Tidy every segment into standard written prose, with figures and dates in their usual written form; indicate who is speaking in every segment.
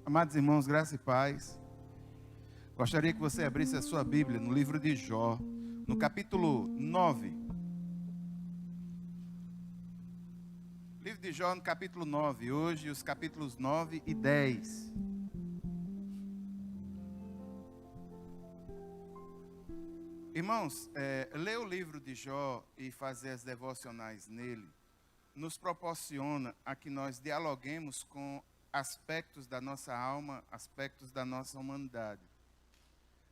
Speaker 1: Amados irmãos, graça e paz. Gostaria que você abrisse a sua Bíblia no livro de Jó, no capítulo 9. Livro de Jó, no capítulo 9. Hoje, os capítulos 9 e 10. Irmãos, ler o livro de Jó e fazer as devocionais nele nos proporciona a que nós dialoguemos com aspectos da nossa alma, aspectos da nossa humanidade.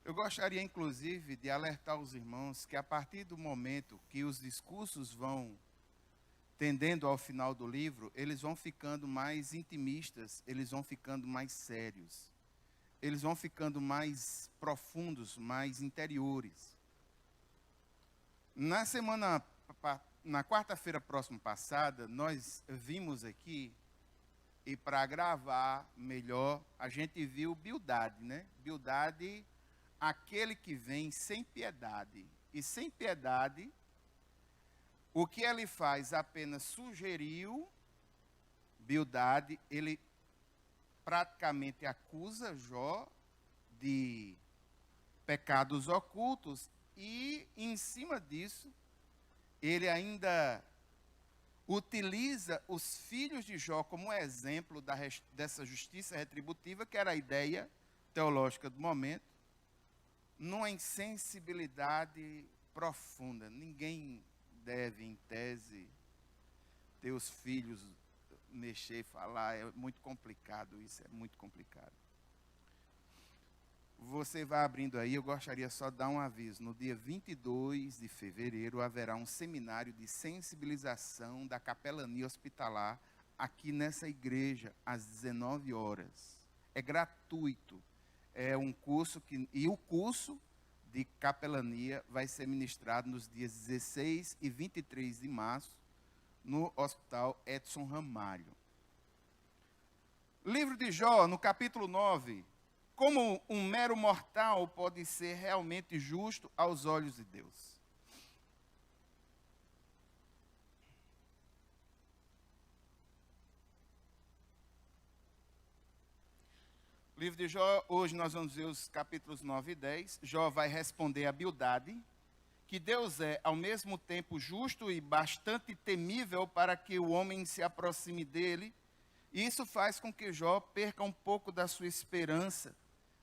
Speaker 1: Eu gostaria, inclusive, de alertar os irmãos que a partir do momento que os discursos vão tendendo ao final do livro, eles vão ficando mais intimistas, eles vão ficando mais sérios, eles vão ficando mais profundos, mais interiores. Na quarta-feira próxima passada, nós vimos aqui, e para gravar melhor, a gente viu Bildade, né? Bildade, aquele que vem sem piedade. E sem piedade, o que ele faz apenas sugeriu, Bildade, ele praticamente acusa Jó de pecados ocultos e, em cima disso, ele ainda utiliza os filhos de Jó como exemplo dessa justiça retributiva, que era a ideia teológica do momento, numa insensibilidade profunda. Ninguém deve, em tese, ter os filhos mexer, falar. É muito complicado isso, é muito complicado. Você vai abrindo aí, eu gostaria só de dar um aviso. No dia 22 de fevereiro haverá um seminário de sensibilização da capelania hospitalar aqui nessa igreja, às 19 horas. É gratuito. É um curso e o curso de capelania vai ser ministrado nos dias 16 e 23 de março no Hospital Edson Ramalho. Livro de Jó, no capítulo 9. Como um mero mortal pode ser realmente justo aos olhos de Deus? Livro de Jó, hoje nós vamos ver os capítulos 9 e 10. Jó vai responder a Bildade, que Deus é ao mesmo tempo justo e bastante temível para que o homem se aproxime dele. E isso faz com que Jó perca um pouco da sua esperança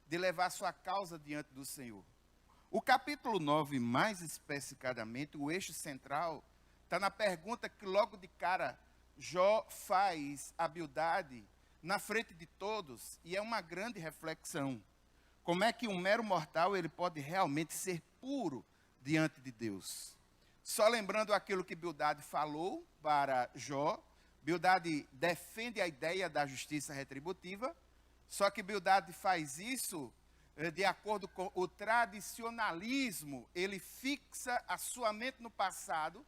Speaker 1: de levar sua causa diante do Senhor. O capítulo 9, mais especificadamente, o eixo central, está na pergunta que logo de cara Jó faz a Bildade na frente de todos, e é uma grande reflexão. Como é que um mero mortal ele pode realmente ser puro diante de Deus? Só lembrando aquilo que Bildade falou para Jó, Bildade defende a ideia da justiça retributiva, só que Bildade faz isso de acordo com o tradicionalismo. Ele fixa a sua mente no passado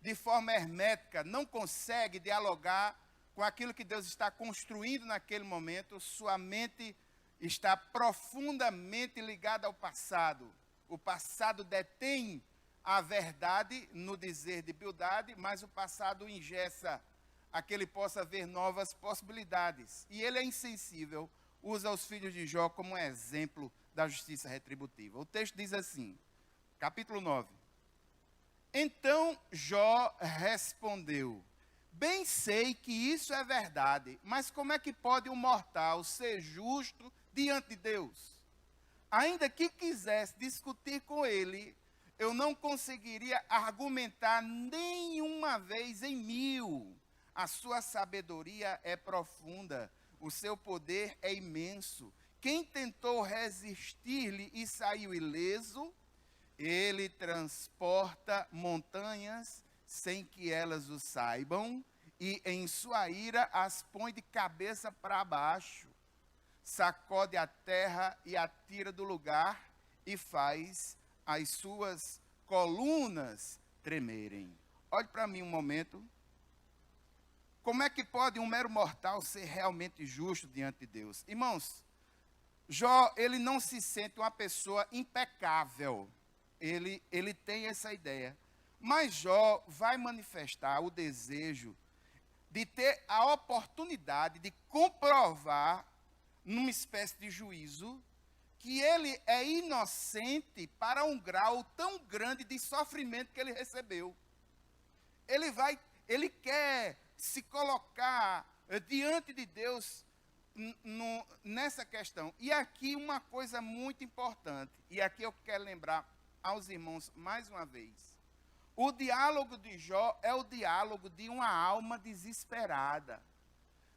Speaker 1: de forma hermética, não consegue dialogar com aquilo que Deus está construindo naquele momento. Sua mente está profundamente ligada ao passado. O passado detém a verdade no dizer de Bildade, mas o passado engessa a que ele possa ver novas possibilidades. E ele é insensível, usa os filhos de Jó como exemplo da justiça retributiva. O texto diz assim, capítulo 9. Então Jó respondeu: bem sei que isso é verdade, mas como é que pode um mortal ser justo diante de Deus? Ainda que quisesse discutir com ele, eu não conseguiria argumentar nenhuma vez em 1000. A sua sabedoria é profunda, o seu poder é imenso. Quem tentou resistir-lhe e saiu ileso, ele transporta montanhas sem que elas o saibam, e em sua ira as põe de cabeça para baixo. Sacode a terra e a tira do lugar, e faz as suas colunas tremerem. Olhe para mim um momento. Como é que pode um mero mortal ser realmente justo diante de Deus? Irmãos, Jó, ele não se sente uma pessoa impecável. Ele tem essa ideia. Mas Jó vai manifestar o desejo de ter a oportunidade de comprovar numa espécie de juízo, que ele é inocente para um grau tão grande de sofrimento que ele recebeu. Ele quer se colocar diante de Deus nessa questão. E aqui uma coisa muito importante, e aqui eu quero lembrar aos irmãos mais uma vez. O diálogo de Jó é o diálogo de uma alma desesperada.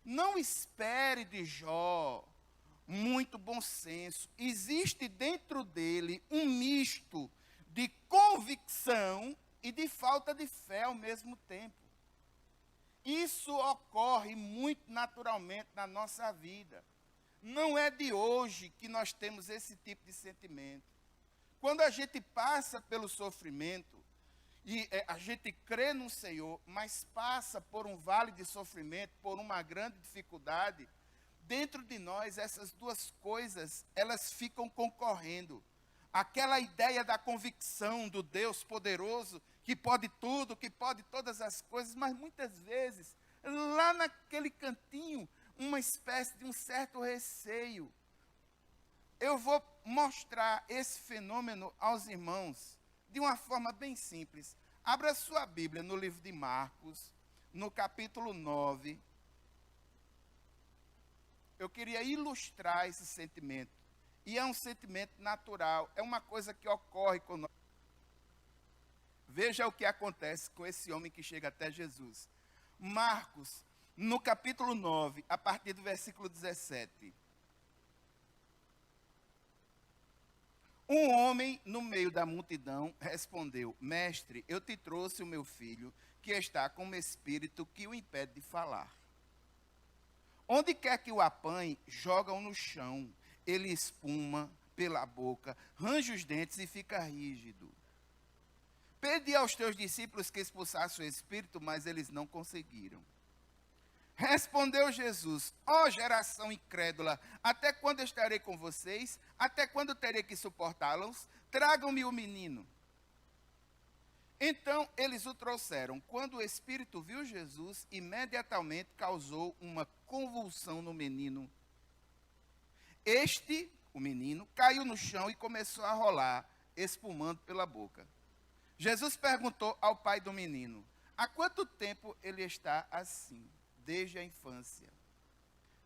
Speaker 1: Não espere de Jó muito bom senso. Existe dentro dele um misto de convicção e de falta de fé ao mesmo tempo. Isso ocorre muito naturalmente na nossa vida. Não é de hoje que nós temos esse tipo de sentimento. Quando a gente passa pelo sofrimento, e a gente crê no Senhor, mas passa por um vale de sofrimento, por uma grande dificuldade, dentro de nós essas duas coisas, elas ficam concorrendo. Aquela ideia da convicção do Deus poderoso, que pode tudo, que pode todas as coisas, mas muitas vezes, lá naquele cantinho, uma espécie de um certo receio. Eu vou mostrar esse fenômeno aos irmãos de uma forma bem simples. Abra sua Bíblia no livro de Marcos, no capítulo 9. Eu queria ilustrar esse sentimento. E é um sentimento natural, é uma coisa que ocorre conosco. Veja o que acontece com esse homem que chega até Jesus. Marcos, no capítulo 9, a partir do versículo 17. Um homem no meio da multidão respondeu: Mestre, eu te trouxe o meu filho, que está com um espírito que o impede de falar. Onde quer que o apanhe, joga-o no chão. Ele espuma pela boca, range os dentes e fica rígido. Pedi aos teus discípulos que expulsassem o espírito, mas eles não conseguiram. Respondeu Jesus: ó geração incrédula, até quando estarei com vocês? Até quando terei que suportá-los? Tragam-me o menino. Então eles o trouxeram. Quando o espírito viu Jesus, imediatamente causou uma convulsão no menino. O menino, caiu no chão e começou a rolar, espumando pela boca. Jesus perguntou ao pai do menino: há quanto tempo ele está assim? Desde a infância.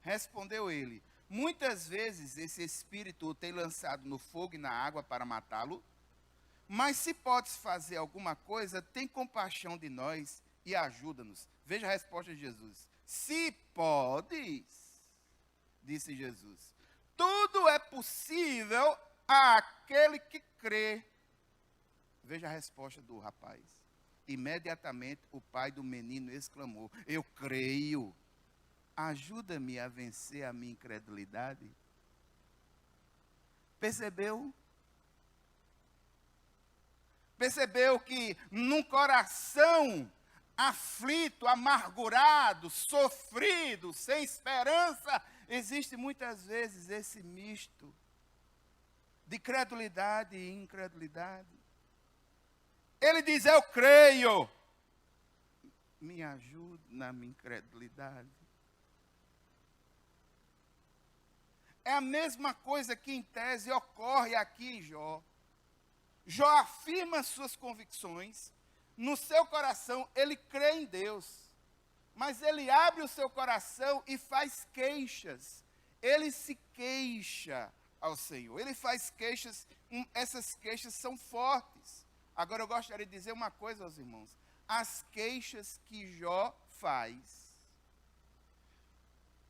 Speaker 1: Respondeu ele: muitas vezes esse espírito o tem lançado no fogo e na água para matá-lo. Mas se podes fazer alguma coisa, tem compaixão de nós e ajuda-nos. Veja a resposta de Jesus. Se podes, disse Jesus, tudo é possível àquele que crê. Veja a resposta do rapaz. Imediatamente o pai do menino exclamou: eu creio, ajuda-me a vencer a minha incredulidade. Percebeu? Percebeu que num coração aflito, amargurado, sofrido, sem esperança, existe muitas vezes esse misto de credulidade e incredulidade. Ele diz: eu creio. Me ajude na minha incredulidade. É a mesma coisa que em tese ocorre aqui em Jó. Jó afirma suas convicções. No seu coração ele crê em Deus. Mas ele abre o seu coração e faz queixas. Ele se queixa ao Senhor. Ele faz queixas, essas queixas são fortes. Agora eu gostaria de dizer uma coisa aos irmãos. As queixas que Jó faz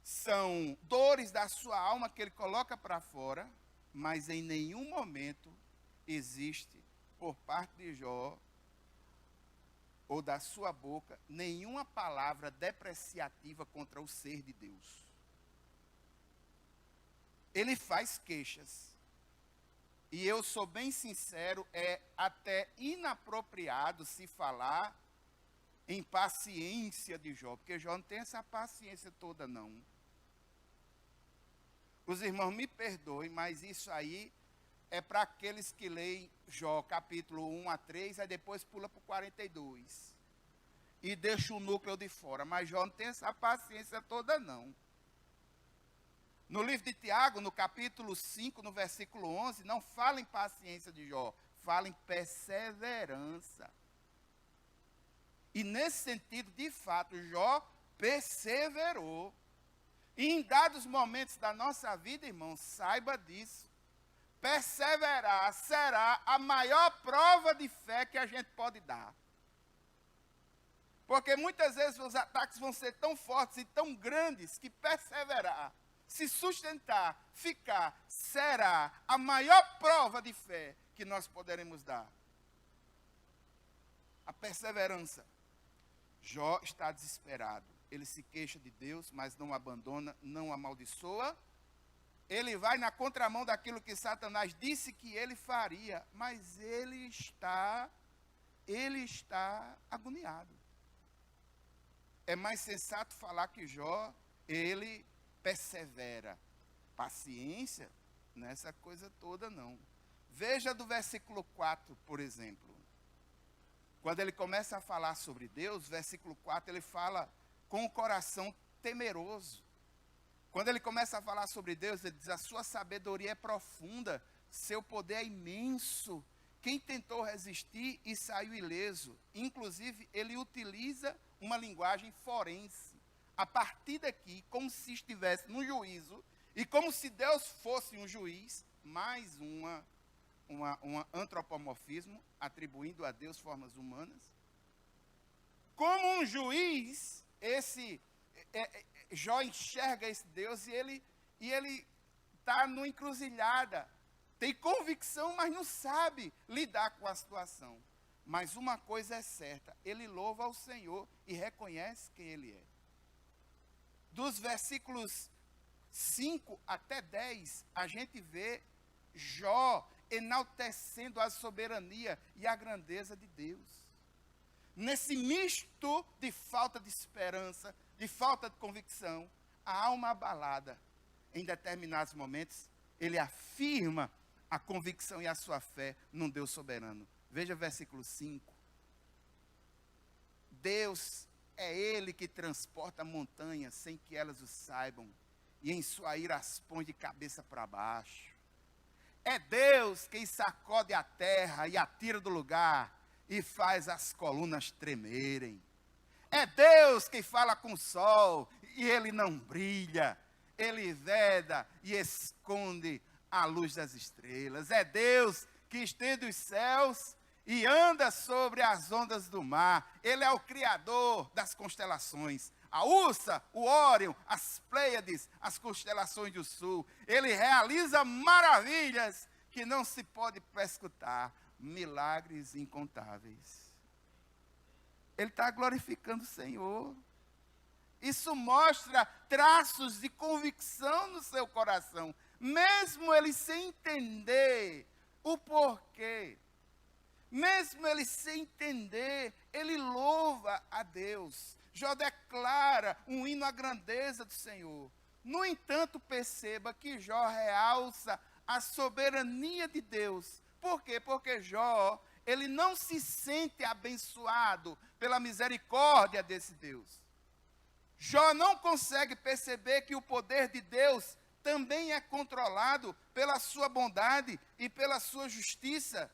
Speaker 1: são dores da sua alma que ele coloca para fora, mas em nenhum momento existe por parte de Jó ou da sua boca nenhuma palavra depreciativa contra o ser de Deus. Ele faz queixas. E eu sou bem sincero, é até inapropriado se falar em paciência de Jó, porque Jó não tem essa paciência toda, não. Os irmãos me perdoem, mas isso aí é para aqueles que leem Jó, capítulo 1 a 3, aí depois pula para o 42. E deixa o núcleo de fora, mas Jó não tem essa paciência toda, não. No livro de Tiago, no capítulo 5, no versículo 11, não fala em paciência de Jó, fala em perseverança. E nesse sentido, de fato, Jó perseverou. E em dados momentos da nossa vida, irmão, saiba disso. Perseverar será a maior prova de fé que a gente pode dar. Porque muitas vezes os ataques vão ser tão fortes e tão grandes que perseverar, se sustentar, ficar, será a maior prova de fé que nós poderemos dar. A perseverança. Jó está desesperado. Ele se queixa de Deus, mas não abandona, não amaldiçoa. Ele vai na contramão daquilo que Satanás disse que ele faria, mas ele está agoniado. É mais sensato falar que Jó, ele persevera. Paciência, nessa coisa toda não. Veja do versículo 4, por exemplo. Quando ele começa a falar sobre Deus, versículo 4, ele fala com o coração temeroso. Quando ele começa a falar sobre Deus, ele diz: a sua sabedoria é profunda, seu poder é imenso. Quem tentou resistir e saiu ileso? Inclusive, ele utiliza uma linguagem forense. A partir daqui, como se estivesse no juízo, e como se Deus fosse um juiz, mais um antropomorfismo, atribuindo a Deus formas humanas. Como um juiz, Jó enxerga esse Deus e ele está numa encruzilhada. Tem convicção, mas não sabe lidar com a situação. Mas uma coisa é certa, ele louva ao Senhor e reconhece quem ele é. Dos versículos 5 até 10, a gente vê Jó enaltecendo a soberania e a grandeza de Deus. Nesse misto de falta de esperança, de falta de convicção, a alma abalada, em determinados momentos, ele afirma a convicção e a sua fé num Deus soberano. Veja versículo 5. Deus é Ele que transporta montanhas sem que elas o saibam, e em sua ira as põe de cabeça para baixo. É Deus quem sacode a terra e a tira do lugar, e faz as colunas tremerem. É Deus quem fala com o sol, e ele não brilha. Ele veda e esconde a luz das estrelas. É Deus que estende os céus e anda sobre as ondas do mar. Ele é o Criador das constelações. A Ursa, o Órion, as Pleiades, as constelações do sul. Ele realiza maravilhas que não se pode prescutar. Milagres incontáveis. Ele está glorificando o Senhor. Isso mostra traços de convicção no seu coração. Mesmo ele sem entender o porquê. Mesmo ele sem entender, ele louva a Deus. Jó declara um hino à grandeza do Senhor. No entanto, perceba que Jó realça a soberania de Deus. Por quê? Porque Jó, ele não se sente abençoado pela misericórdia desse Deus. Jó não consegue perceber que o poder de Deus também é controlado pela sua bondade e pela sua justiça.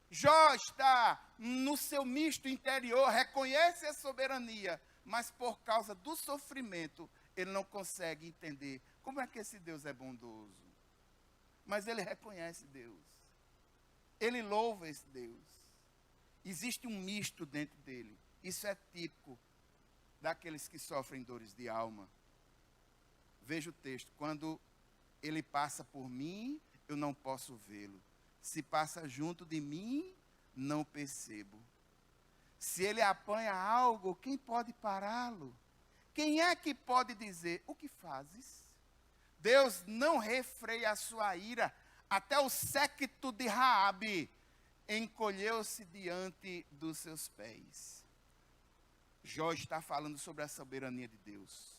Speaker 1: Jó está no seu misto interior, reconhece a soberania, mas por causa do sofrimento, ele não consegue entender como é que esse Deus é bondoso. Mas ele reconhece Deus. Ele louva esse Deus. Existe um misto dentro dele. Isso é típico daqueles que sofrem dores de alma. Veja o texto. Quando ele passa por mim, eu não posso vê-lo. Se passa junto de mim, não percebo. Se ele apanha algo, quem pode pará-lo? Quem é que pode dizer: o que fazes? Deus não refreia a sua ira. Até o séquito de Raabe encolheu-se diante dos seus pés. Jó está falando sobre a soberania de Deus.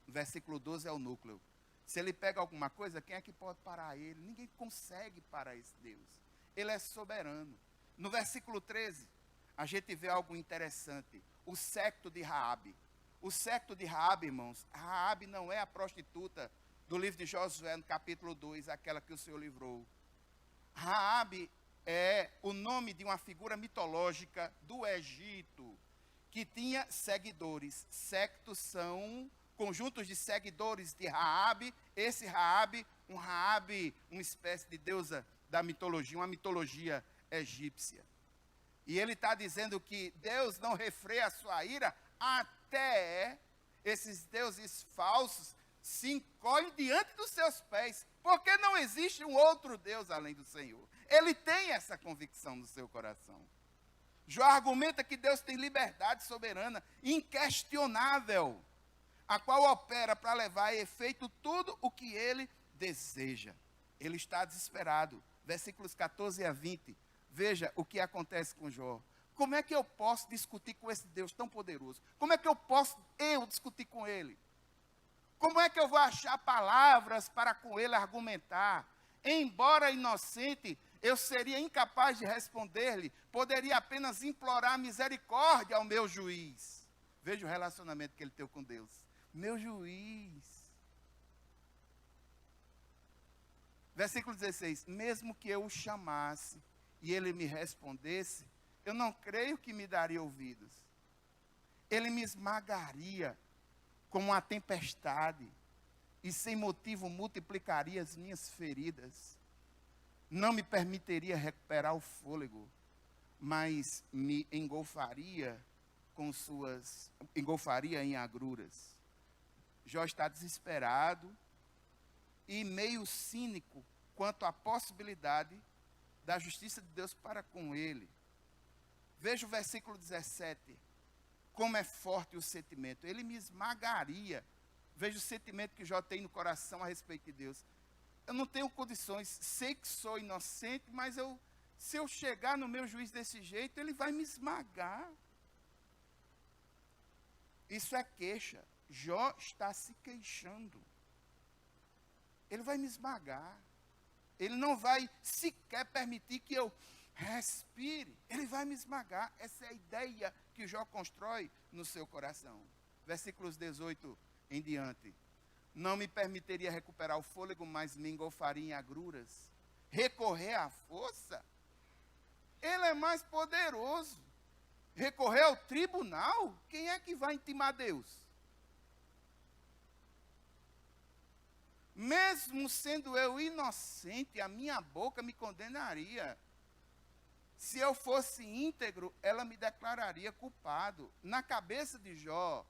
Speaker 1: O versículo 12 é o núcleo. Se ele pega alguma coisa, quem é que pode parar ele? Ninguém consegue parar esse Deus. Ele é soberano. No versículo 13, a gente vê algo interessante. O séquito de Raabe. O séquito de Raabe, irmãos, Raabe não é a prostituta do livro de Josué, no capítulo 2, aquela que o Senhor livrou. Raabe é o nome de uma figura mitológica do Egito, que tinha seguidores. Sectos são conjuntos de seguidores de Raabe. Esse Raabe, uma espécie de deusa da mitologia, uma mitologia egípcia. E ele está dizendo que Deus não refreia a sua ira até esses deuses falsos se encolhem diante dos seus pés, porque não existe um outro Deus além do Senhor. Ele tem essa convicção no seu coração. Jó argumenta que Deus tem liberdade soberana, inquestionável, a qual opera para levar a efeito tudo o que ele deseja. Ele está desesperado. Versículos 14 a 20. Veja o que acontece com Jó. Como é que eu posso discutir com esse Deus tão poderoso? Como é que eu posso discutir com ele? Como é que eu vou achar palavras para com ele argumentar? Embora inocente, eu seria incapaz de responder-lhe, poderia apenas implorar misericórdia ao meu juiz. Veja o relacionamento que ele teve com Deus. Meu juiz. Versículo 16. Mesmo que eu o chamasse e ele me respondesse, eu não creio que me daria ouvidos. Ele me esmagaria como uma tempestade e sem motivo multiplicaria as minhas feridas. Não me permitiria recuperar o fôlego, mas me engolfaria em agruras. Jó está desesperado e meio cínico quanto à possibilidade da justiça de Deus para com ele. Veja o versículo 17, como é forte o sentimento. Ele me esmagaria. Veja o sentimento que Jó tem no coração a respeito de Deus. Eu não tenho condições, sei que sou inocente, mas se eu chegar no meu juiz desse jeito, ele vai me esmagar. Isso é queixa. Jó está se queixando. Ele vai me esmagar. Ele não vai sequer permitir que eu respire. Ele vai me esmagar. Essa é a ideia que Jó constrói no seu coração. Versículos 18 em diante. Não me permitiria recuperar o fôlego, mas me engolfaria em agruras. Recorrer à força? Ele é mais poderoso. Recorrer ao tribunal? Quem é que vai intimar Deus? Mesmo sendo eu inocente, a minha boca me condenaria. Se eu fosse íntegro, ela me declararia culpado. Na cabeça de Jó,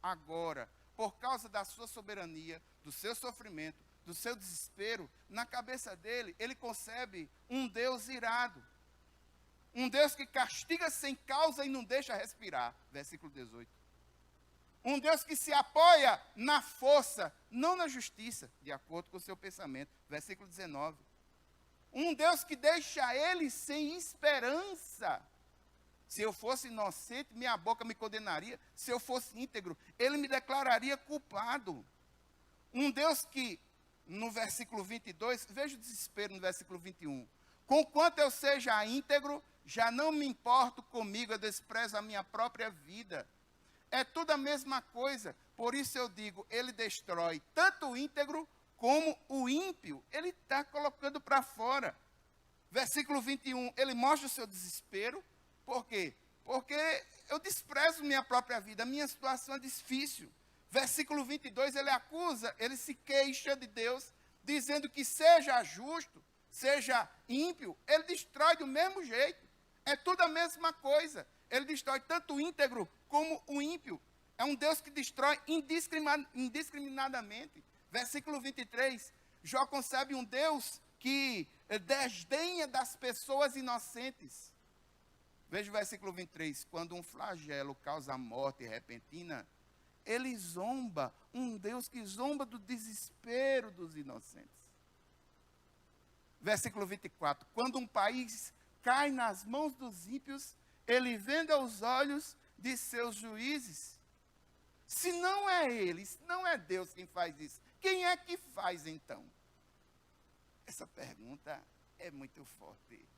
Speaker 1: agora, por causa da sua soberania, do seu sofrimento, do seu desespero, na cabeça dele, ele concebe um Deus irado. Um Deus que castiga sem causa e não deixa respirar. Versículo 18. Um Deus que se apoia na força, não na justiça, de acordo com o seu pensamento. Versículo 19. Um Deus que deixa ele sem esperança. Se eu fosse inocente, minha boca me condenaria. Se eu fosse íntegro, ele me declararia culpado. Um Deus que, no versículo 22, veja o desespero no versículo 21. Conquanto eu seja íntegro, já não me importo comigo, eu desprezo a minha própria vida. É tudo a mesma coisa. Por isso eu digo, ele destrói tanto o íntegro como o ímpio. Ele está colocando para fora. Versículo 21, ele mostra o seu desespero. Por quê? Porque eu desprezo minha própria vida, a minha situação é difícil. Versículo 22, ele acusa, ele se queixa de Deus, dizendo que seja justo, seja ímpio, ele destrói do mesmo jeito. É tudo a mesma coisa. Ele destrói tanto o íntegro como o ímpio. É um Deus que destrói indiscriminadamente. Versículo 23, Jó concebe um Deus que desdenha das pessoas inocentes. Veja o versículo 23. Quando um flagelo causa morte repentina, ele zomba, um Deus que zomba do desespero dos inocentes. Versículo 24. Quando um país cai nas mãos dos ímpios, ele venda os olhos de seus juízes. Se não é ele, se não é Deus quem faz isso, quem é que faz então? Essa pergunta é muito forte.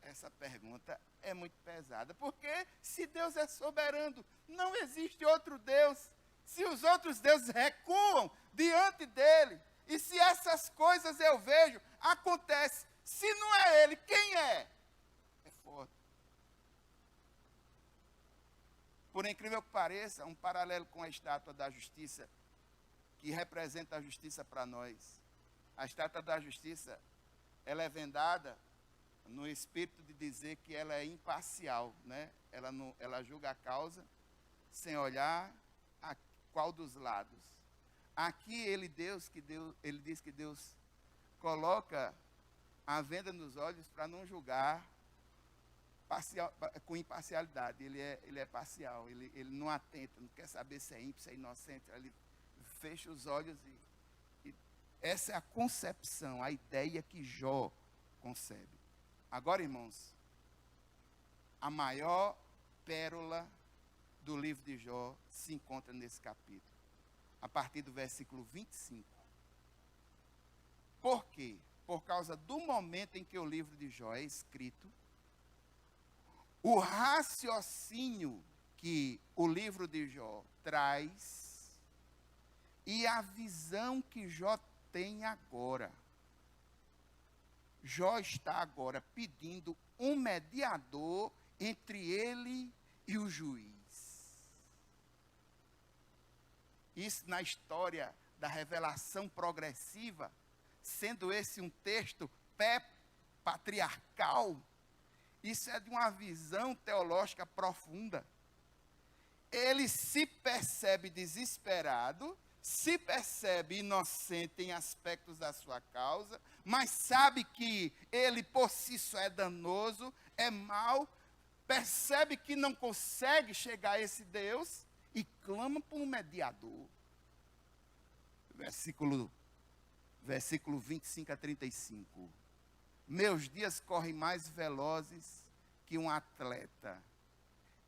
Speaker 1: Essa pergunta é muito pesada. Porque se Deus é soberano, não existe outro Deus. Se os outros deuses recuam diante dele, e se essas coisas eu vejo, acontece. Se não é ele, quem é? É forte. Por incrível que pareça, um paralelo com a estátua da justiça, que representa a justiça para nós. A estátua da justiça, ela é vendada no espírito de dizer que ela é imparcial, né? Ela julga a causa sem olhar a qual dos lados. Aqui ele diz que Deus coloca a venda nos olhos para não julgar com imparcialidade. Ele é parcial, ele não atenta, não quer saber se é ímpio, se é inocente. Ele fecha os olhos e essa é a concepção, a ideia que Jó concebe. Agora, irmãos, a maior pérola do livro de Jó se encontra nesse capítulo, a partir do versículo 25. Por quê? Por causa do momento em que o livro de Jó é escrito, o raciocínio que o livro de Jó traz e a visão que Jó tem agora. Jó está agora pedindo um mediador entre ele e o juiz. Isso na história da revelação progressiva, sendo esse um texto patriarcal, isso é de uma visão teológica profunda. Ele se percebe desesperado, se percebe inocente em aspectos da sua causa, mas sabe que ele por si só é danoso, é mau, percebe que não consegue chegar a esse Deus e clama por um mediador. Versículo 25 a 35. Meus dias correm mais velozes que um atleta.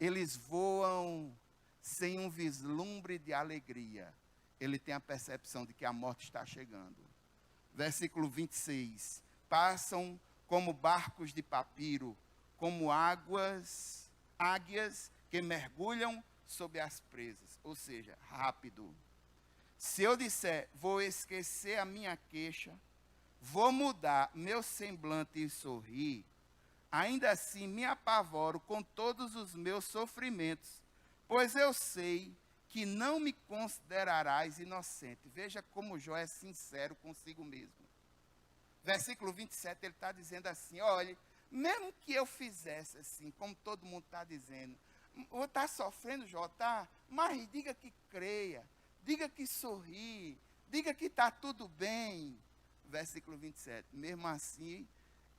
Speaker 1: Eles voam sem um vislumbre de alegria. Ele tem a percepção de que a morte está chegando. Versículo 26. Passam como barcos de papiro, como águias que mergulham sob as presas. Ou seja, rápido. Se eu disser, vou esquecer a minha queixa, vou mudar meu semblante e sorrir, ainda assim me apavoro com todos os meus sofrimentos, pois eu sei que não me considerarás inocente. Veja como Jó é sincero consigo mesmo. Versículo 27, ele está dizendo assim, olha, mesmo que eu fizesse assim, como todo mundo está dizendo, vou estar sofrendo, Jó, tá? Mas diga que creia, diga que sorri, diga que está tudo bem. Versículo 27, mesmo assim,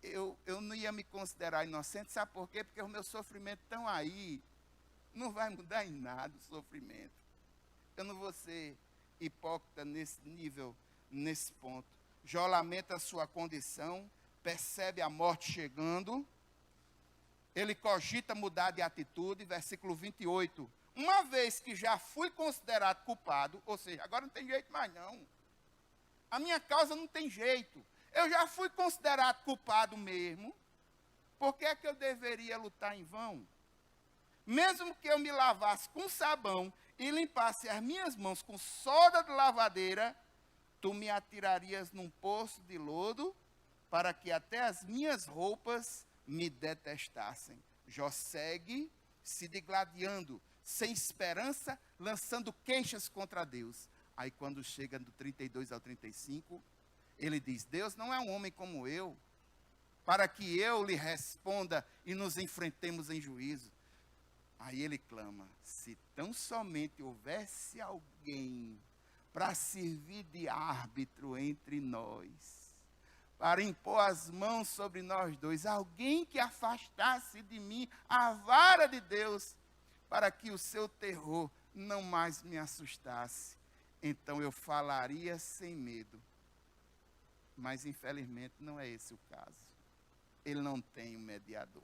Speaker 1: eu não ia me considerar inocente, sabe por quê? Porque os meus sofrimentos estão aí, não vai mudar em nada o sofrimento. Eu não vou ser hipócrita nesse nível, nesse ponto. Jó lamenta a sua condição, percebe a morte chegando, ele cogita mudar de atitude, versículo 28. Uma vez que já fui considerado culpado, ou seja, agora não tem jeito mais não. A minha causa não tem jeito. Eu já fui considerado culpado mesmo. Por que é que eu deveria lutar em vão? Mesmo que eu me lavasse com sabão e limpasse as minhas mãos com soda de lavadeira, tu me atirarias num poço de lodo, para que até as minhas roupas me detestassem. Jó segue se digladiando, sem esperança, lançando queixas contra Deus. Aí quando chega do 32 ao 35, ele diz, Deus não é um homem como eu, para que eu lhe responda e nos enfrentemos em juízo. Aí ele clama, se tão somente houvesse alguém para servir de árbitro entre nós, para impor as mãos sobre nós dois, alguém que afastasse de mim a vara de Deus, para que o seu terror não mais me assustasse. Então eu falaria sem medo. Mas infelizmente não é esse o caso. Ele não tem um mediador.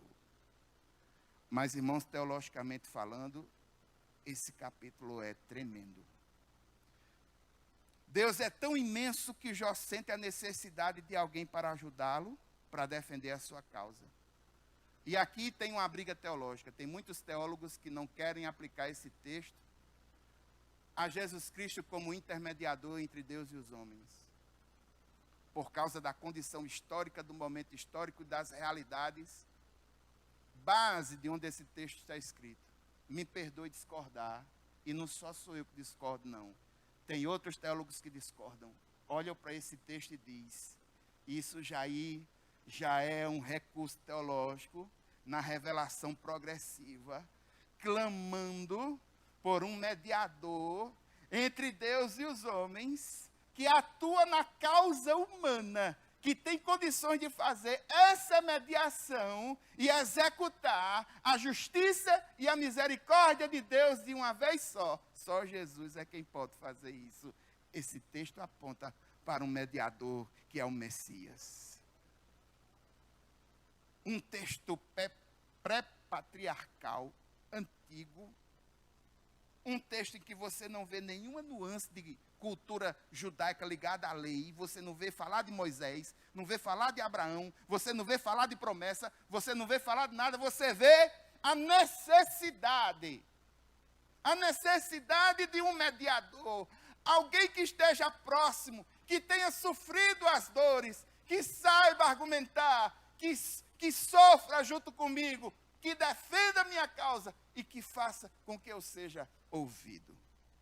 Speaker 1: Mas, irmãos, teologicamente falando, esse capítulo é tremendo. Deus é tão imenso que Jó sente a necessidade de alguém para ajudá-lo, para defender a sua causa. E aqui tem uma briga teológica. Tem muitos teólogos que não querem aplicar esse texto a Jesus Cristo como intermediador entre Deus e os homens. Por causa da condição histórica, do momento histórico e das realidades, base de onde esse texto está escrito. Me perdoe discordar, e não só sou eu que discordo, não. Tem outros teólogos que discordam. Olham para esse texto e diz, isso já é um recurso teológico na revelação progressiva, clamando por um mediador entre Deus e os homens, que atua na causa humana, que tem condições de fazer essa mediação e executar a justiça e a misericórdia de Deus de uma vez só. Só Jesus é quem pode fazer isso. Esse texto aponta para um mediador que é o Messias. Um texto pré-patriarcal, antigo, um texto em que você não vê nenhuma nuance de cultura judaica ligada à lei, você não vê falar de Moisés, não vê falar de Abraão, você não vê falar de promessa, você não vê falar de nada, você vê a necessidade de um mediador, alguém que esteja próximo, que tenha sofrido as dores, que saiba argumentar, que sofra junto comigo, que defenda a minha causa e que faça com que eu seja ouvido.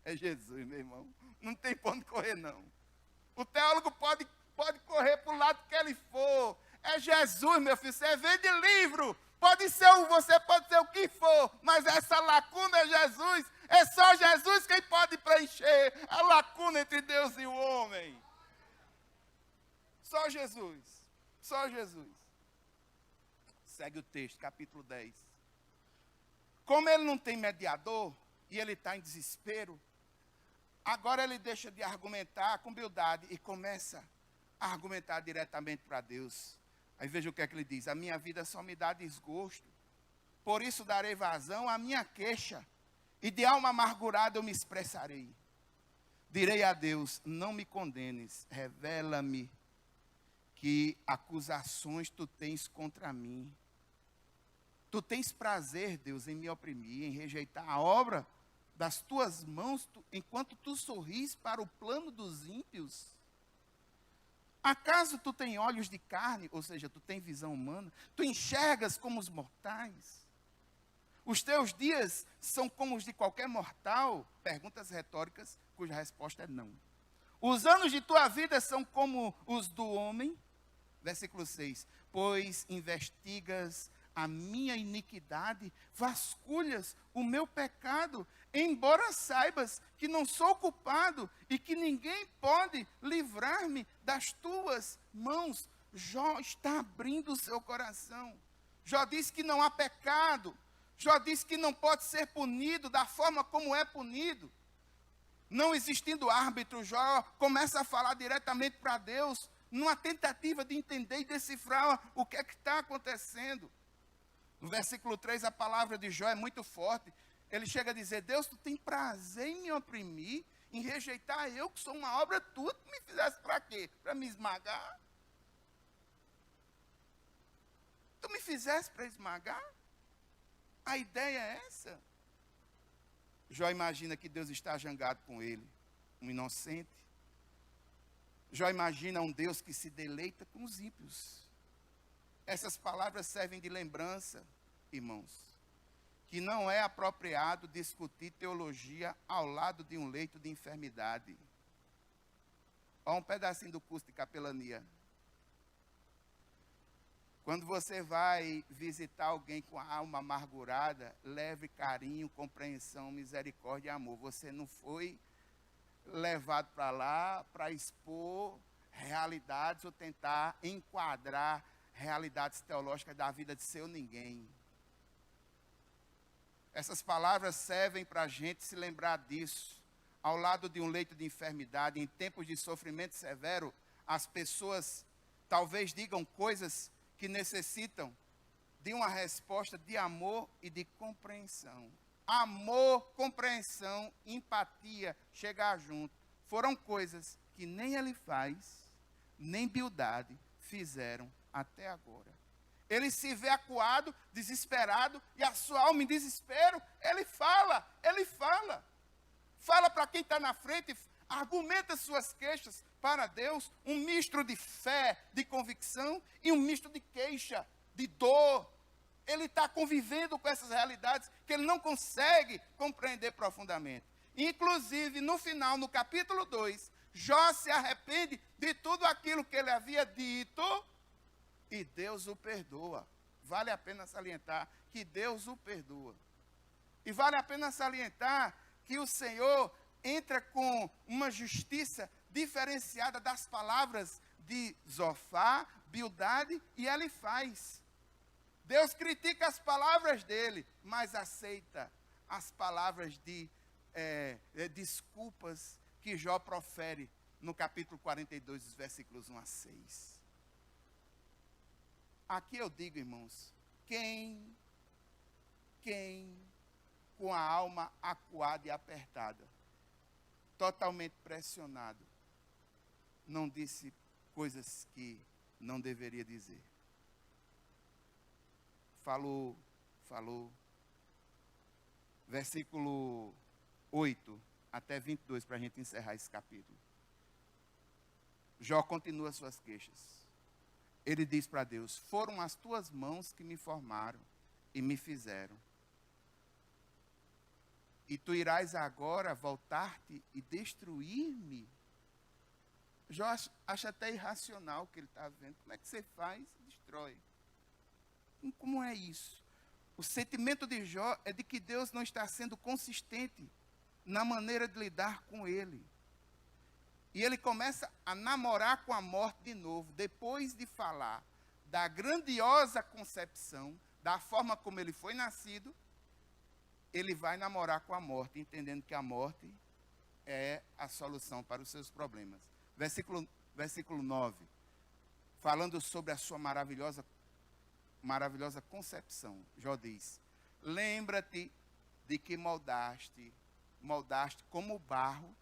Speaker 1: É Jesus, meu irmão. Não tem para onde correr, não. O teólogo pode correr para o lado que ele for. É Jesus, meu filho. Você vende livro. Você pode ser o que for, mas essa lacuna é Jesus. É só Jesus quem pode preencher a lacuna entre Deus e o homem. Só Jesus. Só Jesus. Segue o texto, capítulo 10. Como ele não tem mediador, e ele está em desespero, agora ele deixa de argumentar com humildade e começa a argumentar diretamente para Deus. Aí veja o que é que ele diz: a minha vida só me dá desgosto, por isso darei vazão à minha queixa, e de alma amargurada eu me expressarei. Direi a Deus, não me condenes, revela-me que acusações tu tens contra mim. Tu tens prazer, Deus, em me oprimir, em rejeitar a obra das tuas mãos, enquanto tu sorris para o plano dos ímpios. Acaso tu tem olhos de carne, ou seja, tu tem visão humana? Tu enxergas como os mortais? Os teus dias são como os de qualquer mortal? Perguntas retóricas cuja resposta é não. Os anos de tua vida são como os do homem? Versículo 6. Pois investigas a minha iniquidade, vasculhas o meu pecado, embora saibas que não sou culpado e que ninguém pode livrar-me das tuas mãos. Jó está abrindo o seu coração. Jó diz que não há pecado. Jó diz que não pode ser punido da forma como é punido. Não existindo árbitro, Jó começa a falar diretamente para Deus, numa tentativa de entender e decifrar o que é que está acontecendo. No versículo 3, a palavra de Jó é muito forte. Ele chega a dizer: Deus, tu tem prazer em me oprimir, em rejeitar eu, que sou uma obra tua. Tu me fizesse para quê? Para me esmagar? Tu me fizesse para esmagar? A ideia é essa. Jó imagina que Deus está zangado com ele, um inocente. Jó imagina um Deus que se deleita com os ímpios. Essas palavras servem de lembrança, irmãos, que não é apropriado discutir teologia ao lado de um leito de enfermidade. Olha um pedacinho do curso de capelania. Quando você vai visitar alguém com a alma amargurada, leve carinho, compreensão, misericórdia e amor. Você não foi levado para lá para expor realidades ou tentar enquadrar realidades teológicas da vida de seu ninguém. Essas palavras servem para a gente se lembrar disso. Ao lado de um leito de enfermidade, em tempos de sofrimento severo, as pessoas talvez digam coisas que necessitam de uma resposta de amor e de compreensão. Amor, compreensão, empatia, chegar junto. Foram coisas que nem ele faz, nem Bildade fizeram até agora. Ele se vê acuado, desesperado, e a sua alma em desespero, ele fala para quem está na frente, argumenta suas queixas para Deus, um misto de fé, de convicção e um misto de queixa, de dor. Ele está convivendo com essas realidades que ele não consegue compreender profundamente. Inclusive, no final, no capítulo 2, Jó se arrepende de tudo aquilo que ele havia dito e Deus o perdoa. Vale a pena salientar que Deus o perdoa. E vale a pena salientar que o Senhor entra com uma justiça diferenciada das palavras de Zofar, Bildade e Elifaz. Deus critica as palavras dele, mas aceita as palavras de desculpas que Jó profere no capítulo 42, os versículos 1 a 6. Aqui eu digo, irmãos, quem com a alma acuada e apertada, totalmente pressionado, não disse coisas que não deveria dizer. Falou. Versículo 8 até 22, para a gente encerrar esse capítulo. Jó continua suas queixas. Ele diz para Deus: foram as tuas mãos que me formaram e me fizeram. E tu irás agora voltar-te e destruir-me? Jó acha até irracional o que ele está vendo. Como é que você faz? Destrói. Como é isso? O sentimento de Jó é de que Deus não está sendo consistente na maneira de lidar com ele. E ele começa a namorar com a morte de novo, depois de falar da grandiosa concepção, da forma como ele foi nascido, ele vai namorar com a morte, entendendo que a morte é a solução para os seus problemas. Versículo 9, falando sobre a sua maravilhosa concepção, Jó diz: lembra-te de que moldaste como barro,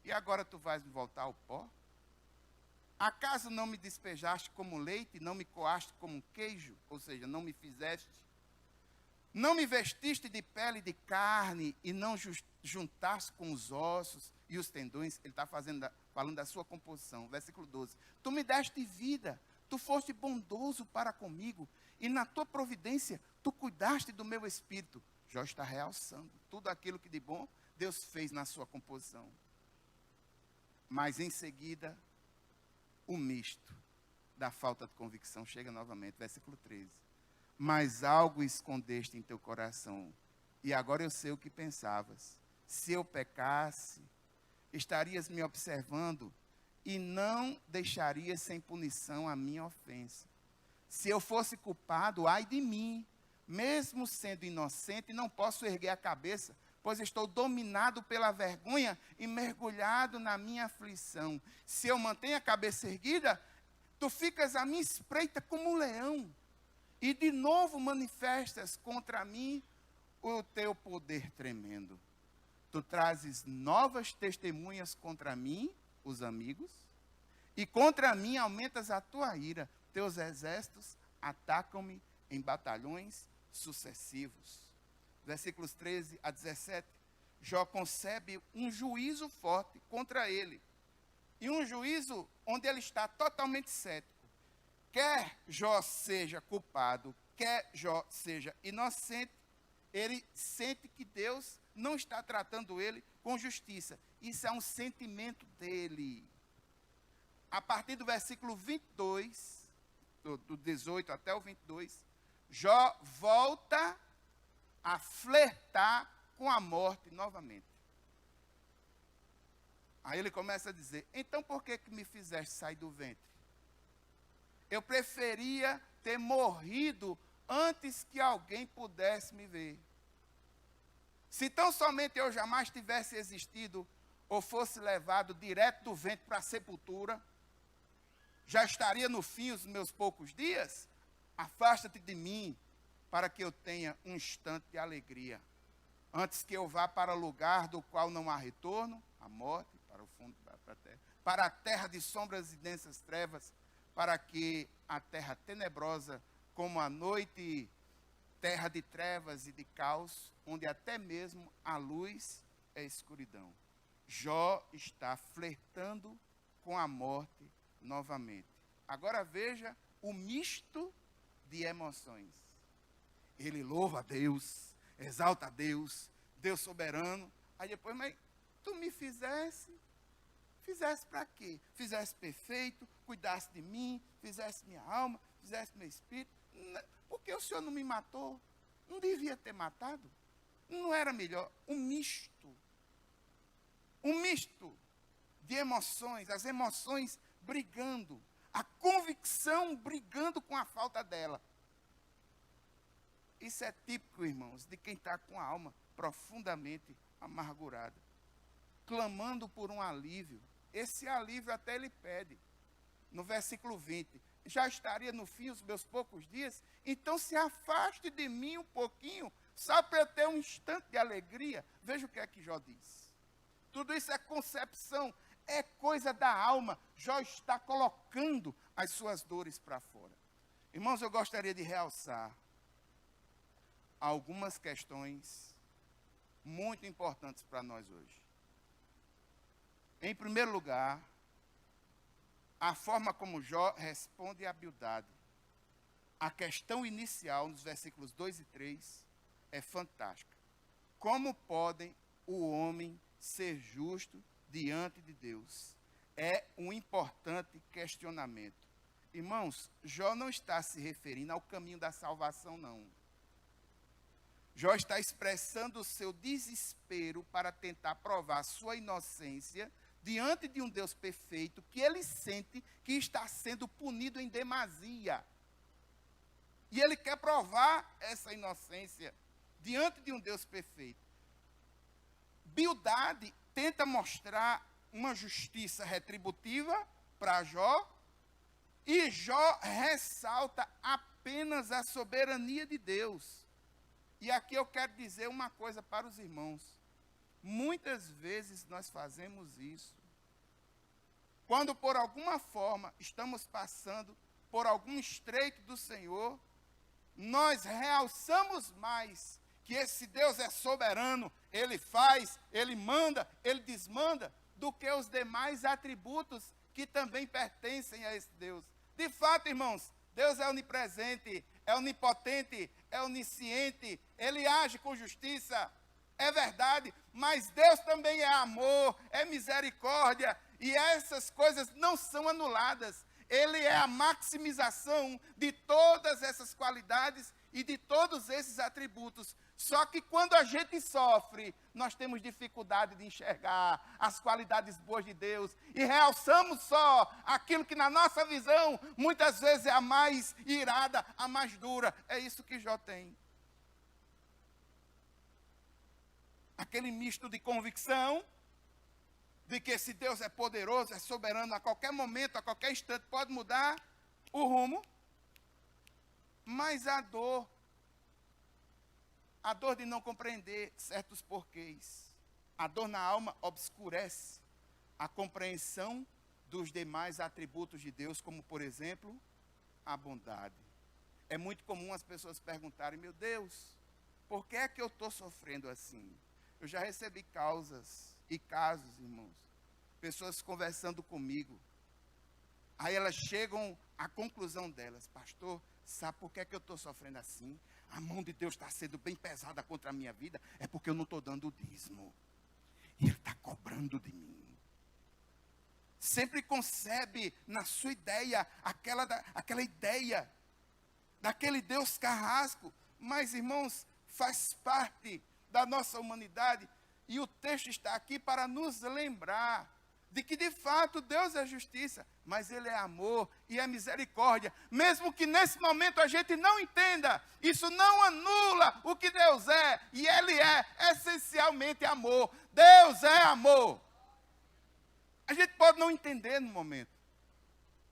Speaker 1: e agora tu vais voltar ao pó? Acaso não me despejaste como leite, não me coaste como queijo, ou seja, não me fizeste? Não me vestiste de pele e de carne, e não juntaste com os ossos e os tendões? Ele está falando da sua composição. Versículo 12. Tu me deste vida, tu foste bondoso para comigo, e na tua providência tu cuidaste do meu espírito. Jó está realçando tudo aquilo que de bom Deus fez na sua composição. Mas em seguida, o misto da falta de convicção chega novamente. Versículo 13. Mas algo escondeste em teu coração, e agora eu sei o que pensavas. Se eu pecasse, estarias me observando, e não deixarias sem punição a minha ofensa. Se eu fosse culpado, ai de mim, mesmo sendo inocente, não posso erguer a cabeça, pois estou dominado pela vergonha e mergulhado na minha aflição. Se eu mantenho a cabeça erguida, tu ficas à minha espreita como um leão, e de novo manifestas contra mim o teu poder tremendo. Tu trazes novas testemunhas contra mim, os amigos, e contra mim aumentas a tua ira. Teus exércitos atacam-me em batalhões sucessivos. Versículos 13 a 17. Jó concebe um juízo forte contra ele. E um juízo onde ele está totalmente cético. Quer Jó seja culpado, quer Jó seja inocente, ele sente que Deus não está tratando ele com justiça. Isso é um sentimento dele. A partir do versículo 22, do 18 até o 22, Jó volta a flertar com a morte novamente. Aí ele começa a dizer: então por que me fizeste sair do ventre? Eu preferia ter morrido antes que alguém pudesse me ver. Se tão somente eu jamais tivesse existido, ou fosse levado direto do ventre para a sepultura, já estaria no fim os meus poucos dias? Afasta-te de mim, para que eu tenha um instante de alegria, antes que eu vá para o lugar do qual não há retorno, a morte, para o fundo, para a terra, para a terra de sombras e densas trevas, para que a terra tenebrosa, como a noite, terra de trevas e de caos, onde até mesmo a luz é escuridão. Jó está flertando com a morte novamente. Agora veja o misto de emoções. Ele louva a Deus, exalta a Deus, Deus soberano. Aí depois, mas tu me fizesse para quê? Fizesse perfeito, cuidasse de mim, fizesse minha alma, fizesse meu espírito. Por que o Senhor não me matou? Não devia ter matado? Não era melhor? Um misto de emoções, as emoções brigando, a convicção brigando com a falta dela. Isso é típico, irmãos, de quem está com a alma profundamente amargurada, clamando por um alívio. Esse alívio até ele pede. No versículo 20, já estaria no fim os meus poucos dias, então se afaste de mim um pouquinho, só para eu ter um instante de alegria. Veja o que é que Jó diz. Tudo isso é concepção, é coisa da alma. Jó está colocando as suas dores para fora. Irmãos, eu gostaria de realçar algumas questões muito importantes para nós hoje. Em primeiro lugar, a forma como Jó responde a Bildade. A questão inicial, nos versículos 2 e 3, é fantástica. Como podem o homem ser justo diante de Deus? É um importante questionamento. Irmãos, Jó não está se referindo ao caminho da salvação, não. Jó está expressando o seu desespero para tentar provar sua inocência diante de um Deus perfeito que ele sente que está sendo punido em demasia. E ele quer provar essa inocência diante de um Deus perfeito. Bildade tenta mostrar uma justiça retributiva para Jó, e Jó ressalta apenas a soberania de Deus. E aqui eu quero dizer uma coisa para os irmãos. Muitas vezes nós fazemos isso. Quando por alguma forma estamos passando por algum estreito do Senhor, nós realçamos mais que esse Deus é soberano, Ele faz, Ele manda, Ele desmanda, do que os demais atributos que também pertencem a esse Deus. De fato, irmãos, Deus é onipresente, é onipotente, é onisciente, Ele age com justiça, é verdade, mas Deus também é amor, é misericórdia, e essas coisas não são anuladas. Ele é a maximização de todas essas qualidades e de todos esses atributos. Só que quando a gente sofre, nós temos dificuldade de enxergar as qualidades boas de Deus e realçamos só aquilo que na nossa visão muitas vezes é a mais irada, a mais dura. É isso que Jó tem. Aquele misto de convicção de que esse Deus é poderoso, é soberano, a qualquer momento, a qualquer instante pode mudar o rumo, mas a dor de não compreender certos porquês, a dor na alma obscurece a compreensão dos demais atributos de Deus, como, por exemplo, a bondade. É muito comum as pessoas perguntarem, meu Deus, por que é que eu estou sofrendo assim? Eu já recebi causas e casos, irmãos, pessoas conversando comigo, aí elas chegam à conclusão delas, pastor, sabe por que é que eu estou sofrendo assim? A mão de Deus está sendo bem pesada contra a minha vida, é porque eu não estou dando o dízimo, e Ele está cobrando de mim. Sempre concebe na sua ideia, aquela ideia, daquele Deus carrasco, mas irmãos, faz parte da nossa humanidade, e o texto está aqui para nos lembrar de que de fato Deus é justiça, mas Ele é amor e é misericórdia. Mesmo que nesse momento a gente não entenda, isso não anula o que Deus é, e Ele é essencialmente amor. Deus é amor. A gente pode não entender no momento.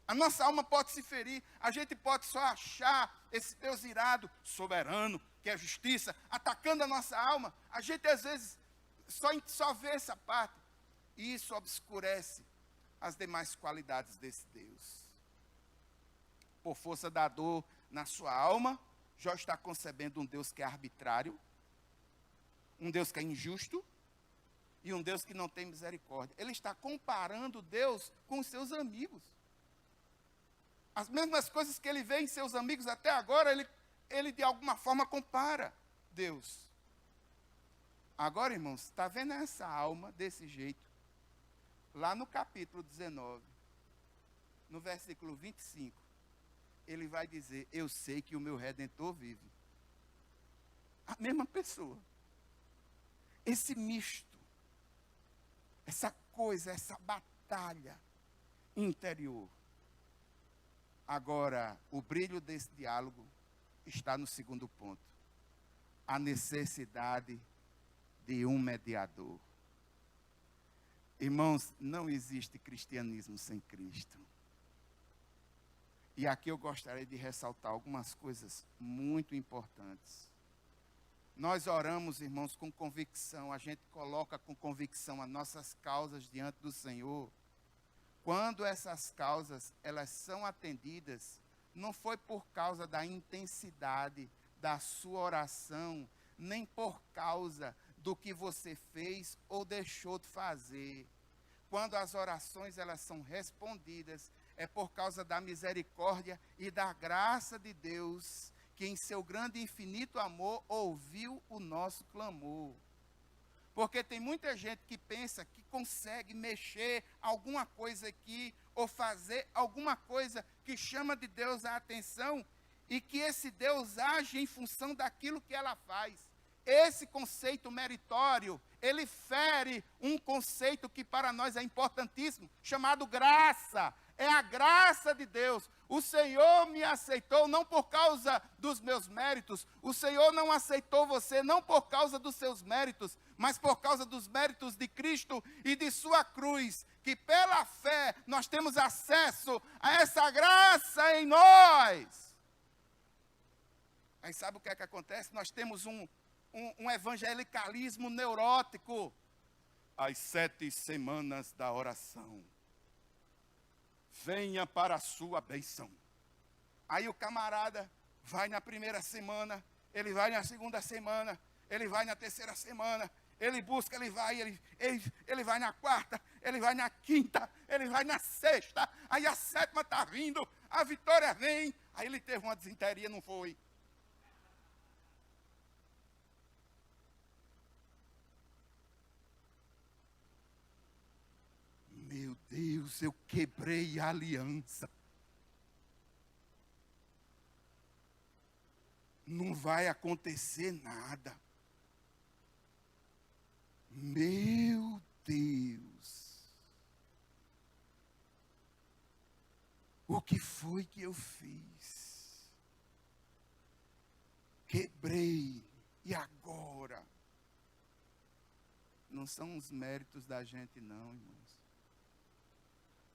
Speaker 1: A nossa alma pode se ferir, a gente pode só achar esse Deus irado, soberano, que é justiça, atacando a nossa alma. A gente às vezes só vê essa parte, e isso obscurece as demais qualidades desse Deus. Por força da dor na sua alma, Jó está concebendo um Deus que é arbitrário, um Deus que é injusto, e um Deus que não tem misericórdia. Ele está comparando Deus com os seus amigos. As mesmas coisas que ele vê em seus amigos até agora, ele de alguma forma compara Deus. Agora, irmãos, está vendo essa alma desse jeito? Lá no capítulo 19, no versículo 25, ele vai dizer: eu sei que o meu Redentor vive. A mesma pessoa. Esse misto, essa coisa, essa batalha interior. Agora, o brilho desse diálogo está no segundo ponto. A necessidade de um mediador. Irmãos, não existe cristianismo sem Cristo. E aqui eu gostaria de ressaltar algumas coisas muito importantes. Nós oramos, irmãos, com convicção, a gente coloca com convicção as nossas causas diante do Senhor. Quando essas causas, elas são atendidas, não foi por causa da intensidade da sua oração, nem por causa do que você fez ou deixou de fazer. Quando as orações, elas são respondidas, é por causa da misericórdia e da graça de Deus, que em seu grande e infinito amor ouviu o nosso clamor. Porque tem muita gente que pensa que consegue mexer alguma coisa aqui, ou fazer alguma coisa que chama de Deus a atenção, e que esse Deus age em função daquilo que ela faz. Esse conceito meritório, ele fere um conceito que para nós é importantíssimo, chamado graça. É a graça de Deus. O Senhor me aceitou não por causa dos meus méritos. O Senhor não aceitou você não por causa dos seus méritos, mas por causa dos méritos de Cristo e de sua cruz. Que pela fé nós temos acesso a essa graça em nós. Aí sabe o que é que acontece? Nós temos um evangelicalismo neurótico. As 7 semanas da oração. Venha para a sua bênção. Aí o camarada vai na primeira semana, ele vai na segunda semana, ele vai na terceira semana, ele busca, ele vai na quarta, ele vai na quinta, ele vai na sexta, aí a 7ª está vindo, a vitória vem, aí ele teve uma desinteria, não foi? Meu Deus, eu quebrei a aliança. Não vai acontecer nada. Meu Deus. O que foi que eu fiz? Quebrei. E agora? Não são os méritos da gente, não, irmãos.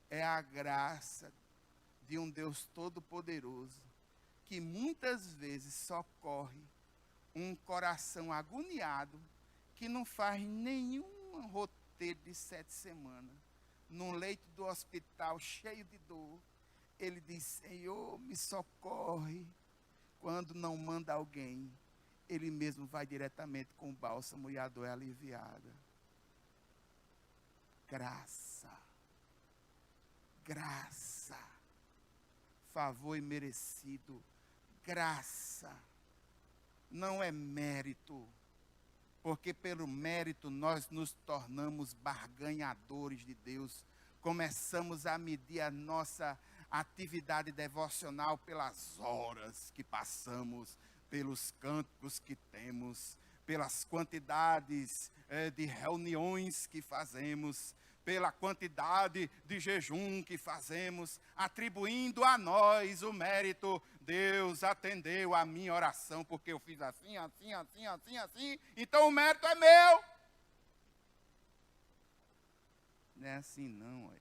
Speaker 1: É a graça de um Deus todo-poderoso, que muitas vezes socorre um coração agoniado, que não faz nenhum roteiro de 7 semanas, num leito do hospital cheio de dor. Ele diz: Senhor, me socorre. Quando não manda alguém, ele mesmo vai diretamente com o bálsamo e a dor é aliviada. Graça. Graça, favor imerecido, graça, não é mérito, porque pelo mérito nós nos tornamos barganhadores de Deus, começamos a medir a nossa atividade devocional pelas horas que passamos, pelos cânticos que temos, pelas quantidades de reuniões que fazemos, pela quantidade de jejum que fazemos, atribuindo a nós o mérito. Deus atendeu a minha oração, porque eu fiz assim, então o mérito é meu. Não é assim não.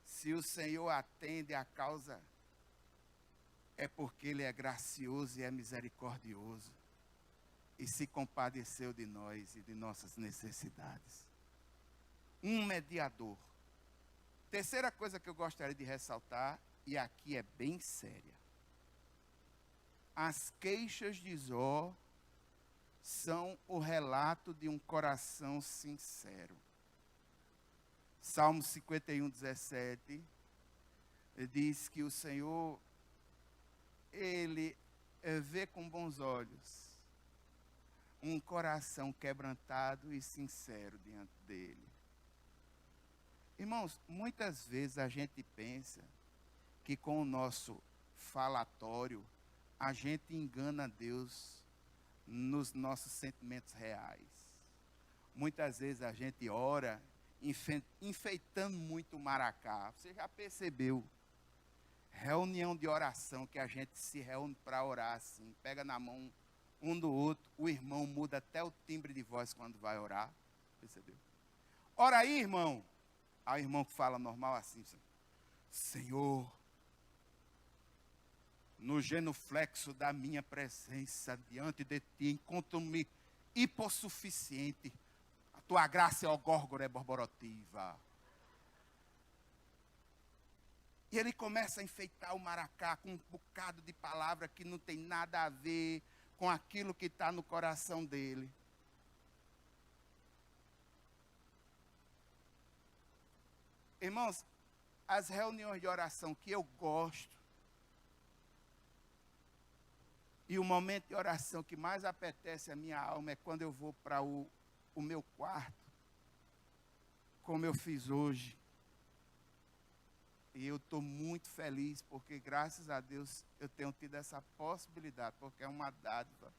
Speaker 1: Se o Senhor atende a causa, é porque Ele é gracioso e é misericordioso. E se compadeceu de nós e de nossas necessidades. Um mediador. Terceira coisa que eu gostaria de ressaltar, e aqui é bem séria. As queixas de Jó são o relato de um coração sincero. Salmo 51, 17, diz que o Senhor, Ele vê com bons olhos um coração quebrantado e sincero diante dEle. Irmãos, muitas vezes a gente pensa que com o nosso falatório, a gente engana Deus nos nossos sentimentos reais. Muitas vezes a gente ora enfeitando muito o maracá. Você já percebeu? Reunião de oração que a gente se reúne para orar assim, pega na mão um do outro, o irmão muda até o timbre de voz quando vai orar. Percebeu? Ora aí, irmão. Aí o irmão que fala normal assim, Senhor, no genuflexo da minha presença diante de ti, encontro-me hipossuficiente. A tua graça é ogórgora, é borborotiva. E ele começa a enfeitar o maracá com um bocado de palavra que não tem nada a ver com aquilo que está no coração dele. Irmãos, as reuniões de oração que eu gosto, e o momento de oração que mais apetece a minha alma é quando eu vou para o meu quarto, como eu fiz hoje. E eu estou muito feliz, porque graças a Deus eu tenho tido essa possibilidade, porque é uma dádiva,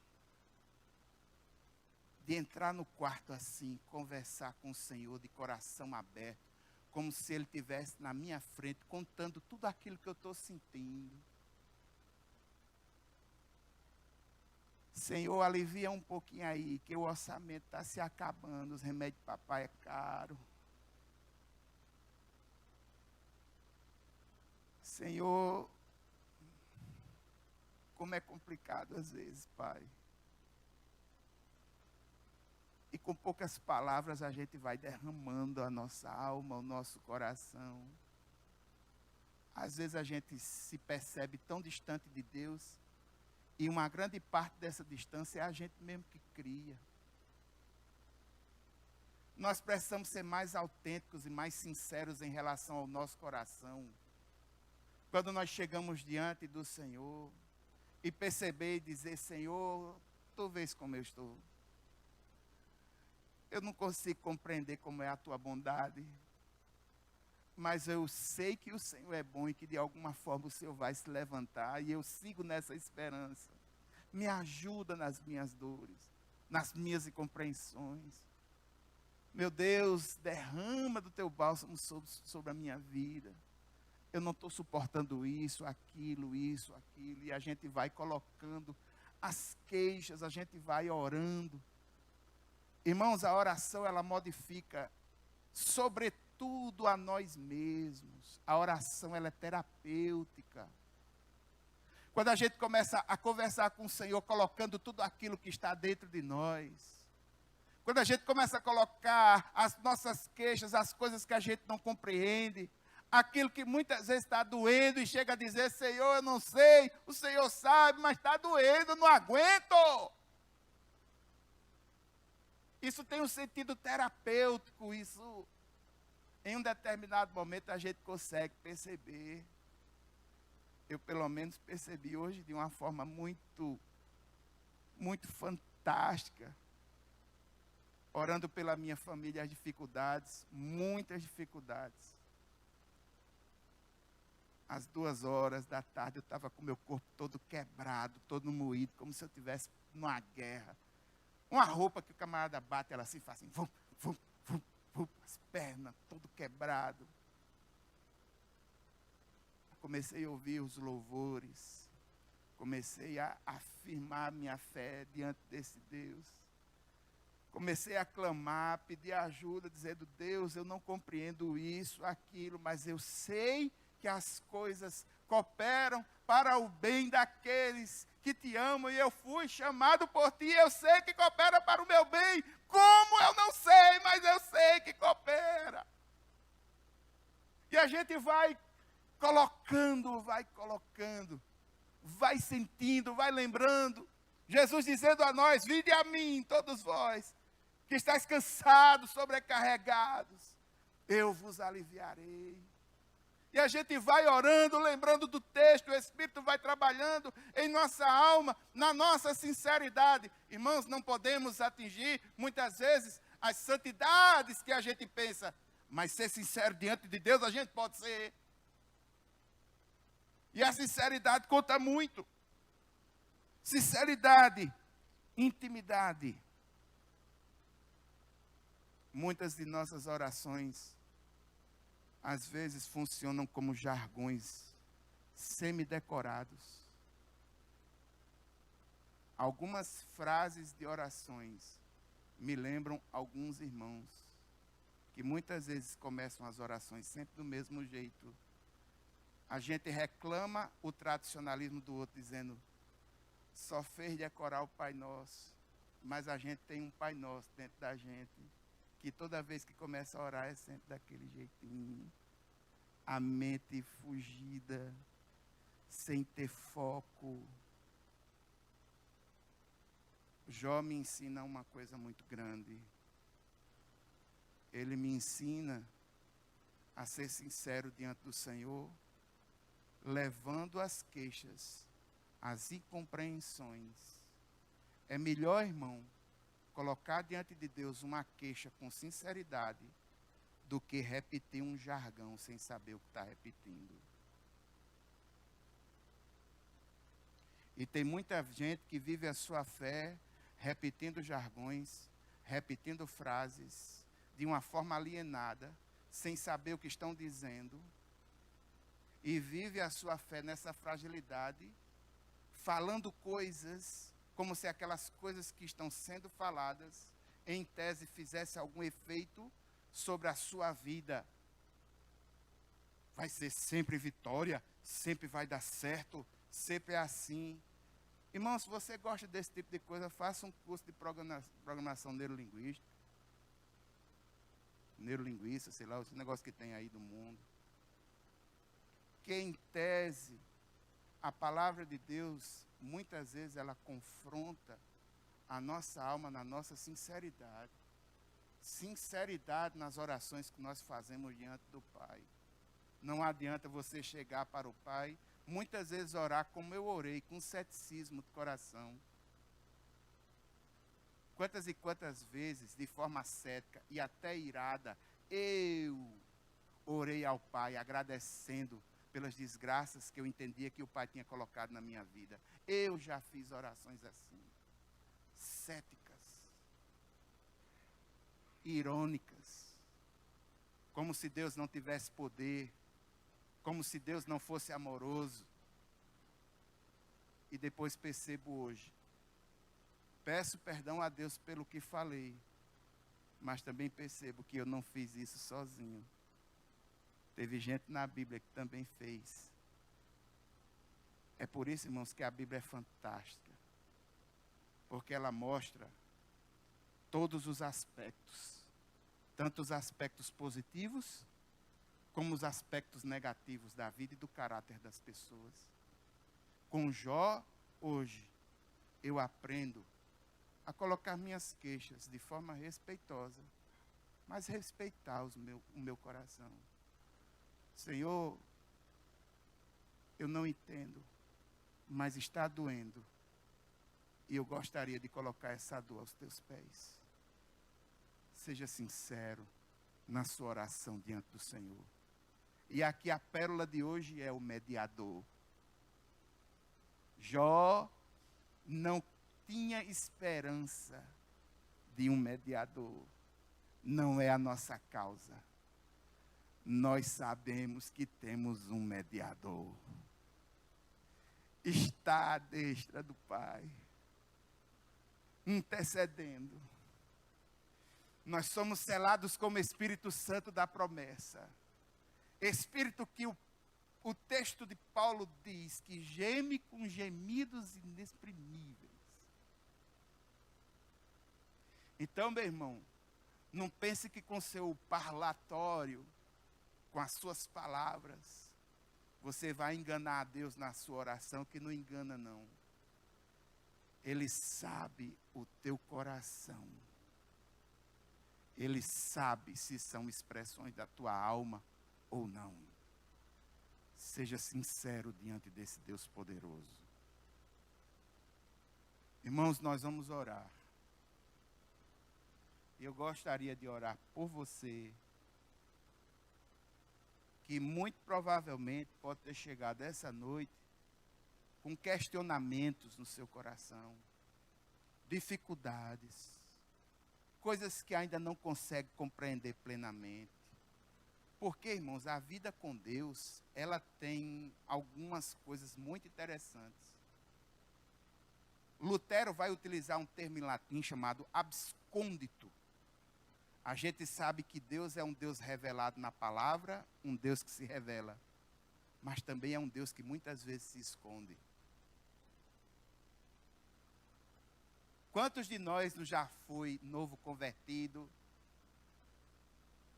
Speaker 1: de entrar no quarto assim, conversar com o Senhor de coração aberto, como se Ele estivesse na minha frente, contando tudo aquilo que eu estou sentindo. Senhor, alivia um pouquinho aí, que o orçamento está se acabando, os remédios de papai é caro. Senhor, como é complicado às vezes, Pai. E com poucas palavras a gente vai derramando a nossa alma, o nosso coração. Às vezes a gente se percebe tão distante de Deus, e uma grande parte dessa distância é a gente mesmo que cria. Nós precisamos ser mais autênticos e mais sinceros em relação ao nosso coração. Quando nós chegamos diante do Senhor e perceber e dizer, Senhor, tu vês como eu estou. Eu não consigo compreender como é a tua bondade, mas eu sei que o Senhor é bom e que de alguma forma o Senhor vai se levantar, e eu sigo nessa esperança. Me ajuda nas minhas dores, nas minhas incompreensões. Meu Deus, derrama do teu bálsamo sobre a minha vida. Eu não estou suportando isso, aquilo, e a gente vai colocando as queixas, a gente vai orando. Irmãos, a oração, ela modifica, sobretudo, a nós mesmos. A oração, ela é terapêutica. Quando a gente começa a conversar com o Senhor, colocando tudo aquilo que está dentro de nós. Quando a gente começa a colocar as nossas queixas, as coisas que a gente não compreende, aquilo que muitas vezes está doendo e chega a dizer, Senhor, eu não sei, o Senhor sabe, mas está doendo, eu não aguento. Isso tem um sentido terapêutico, isso, em um determinado momento, a gente consegue perceber. Eu, pelo menos, percebi hoje de uma forma muito fantástica, orando pela minha família, as dificuldades, muitas dificuldades. Às 14h eu estava com o meu corpo todo quebrado, todo moído, como se eu estivesse numa guerra. Uma roupa que o camarada bate, ela assim, faz assim, vum, vum, vum, vum, as pernas, todo quebrado. Comecei a ouvir os louvores, comecei a afirmar minha fé diante desse Deus. Comecei a clamar, pedir ajuda, dizendo, Deus, eu não compreendo isso, aquilo, mas eu sei que as coisas cooperam para o bem daqueles que te amam, e eu fui chamado por ti, eu sei que coopera para o meu bem. Como eu não sei, mas eu sei que coopera. E a gente vai colocando, vai sentindo, vai lembrando. Jesus dizendo a nós: vinde a mim, todos vós, que estáis cansados, sobrecarregados, eu vos aliviarei. E a gente vai orando, lembrando do texto, o Espírito vai trabalhando em nossa alma, na nossa sinceridade. Irmãos, não podemos atingir, muitas vezes, as santidades que a gente pensa, mas ser sincero diante de Deus a gente pode ser. E a sinceridade conta muito. Sinceridade, intimidade. Muitas de nossas orações, às vezes, funcionam como jargões semi-decorados. Algumas frases de orações me lembram alguns irmãos que muitas vezes começam as orações sempre do mesmo jeito. A gente reclama o tradicionalismo do outro, dizendo: só fez decorar o Pai Nosso, mas a gente tem um Pai Nosso dentro da gente, que toda vez que começa a orar é sempre daquele jeitinho, a mente fugida, sem ter foco. Jó me ensina uma coisa muito grande. Ele me ensina a ser sincero diante do Senhor, levando as queixas, as incompreensões. É melhor, irmão, colocar diante de Deus uma queixa com sinceridade do que repetir um jargão sem saber o que está repetindo. E tem muita gente que vive a sua fé repetindo jargões, repetindo frases, de uma forma alienada, sem saber o que estão dizendo, e vive a sua fé nessa fragilidade, falando coisas como se aquelas coisas que estão sendo faladas, em tese, fizesse algum efeito sobre a sua vida. Vai ser sempre vitória, sempre vai dar certo, sempre é assim. Irmão, se você gosta desse tipo de coisa, faça um curso de programação neurolinguista, sei lá, os negócios que tem aí do mundo. Que em tese, a palavra de Deus, muitas vezes ela confronta a nossa alma na nossa sinceridade. Sinceridade nas orações que nós fazemos diante do Pai. Não adianta você chegar para o Pai, muitas vezes orar como eu orei, com ceticismo de coração. Quantas e quantas vezes, de forma cética e até irada, eu orei ao Pai agradecendo pelas desgraças que eu entendia que o Pai tinha colocado na minha vida. Eu já fiz orações assim, céticas, irônicas, como se Deus não tivesse poder, como se Deus não fosse amoroso. E depois percebo hoje, peço perdão a Deus pelo que falei, mas também percebo que eu não fiz isso sozinho. Teve gente na Bíblia que também fez. É por isso, irmãos, que a Bíblia é fantástica. Porque ela mostra todos os aspectos. Tanto os aspectos positivos, como os aspectos negativos da vida e do caráter das pessoas. Com Jó, hoje, eu aprendo a colocar minhas queixas de forma respeitosa, mas respeitar o meu coração. Senhor, eu não entendo, mas está doendo. E eu gostaria de colocar essa dor aos teus pés. Seja sincero na sua oração diante do Senhor. E aqui a pérola de hoje é o mediador. Jó não tinha esperança de um mediador. Não é a nossa causa. Nós sabemos que temos um mediador. Está à destra do Pai, intercedendo. Nós somos selados como Espírito Santo da promessa. Espírito que o texto de Paulo diz que geme com gemidos inexprimíveis. Então, meu irmão, não pense que com seu parlatório, com as suas palavras, você vai enganar a Deus na sua oração, que não engana não. Ele sabe o teu coração. Ele sabe se são expressões da tua alma ou não. Seja sincero diante desse Deus poderoso. Irmãos, nós vamos orar. Eu gostaria de orar por você, que muito provavelmente pode ter chegado essa noite com questionamentos no seu coração, dificuldades, coisas que ainda não consegue compreender plenamente. Porque, irmãos, a vida com Deus, ela tem algumas coisas muito interessantes. Lutero vai utilizar um termo em latim chamado abscondito. A gente sabe que Deus é um Deus revelado na palavra, um Deus que se revela, mas também é um Deus que muitas vezes se esconde. Quantos de nós já foi novo convertido?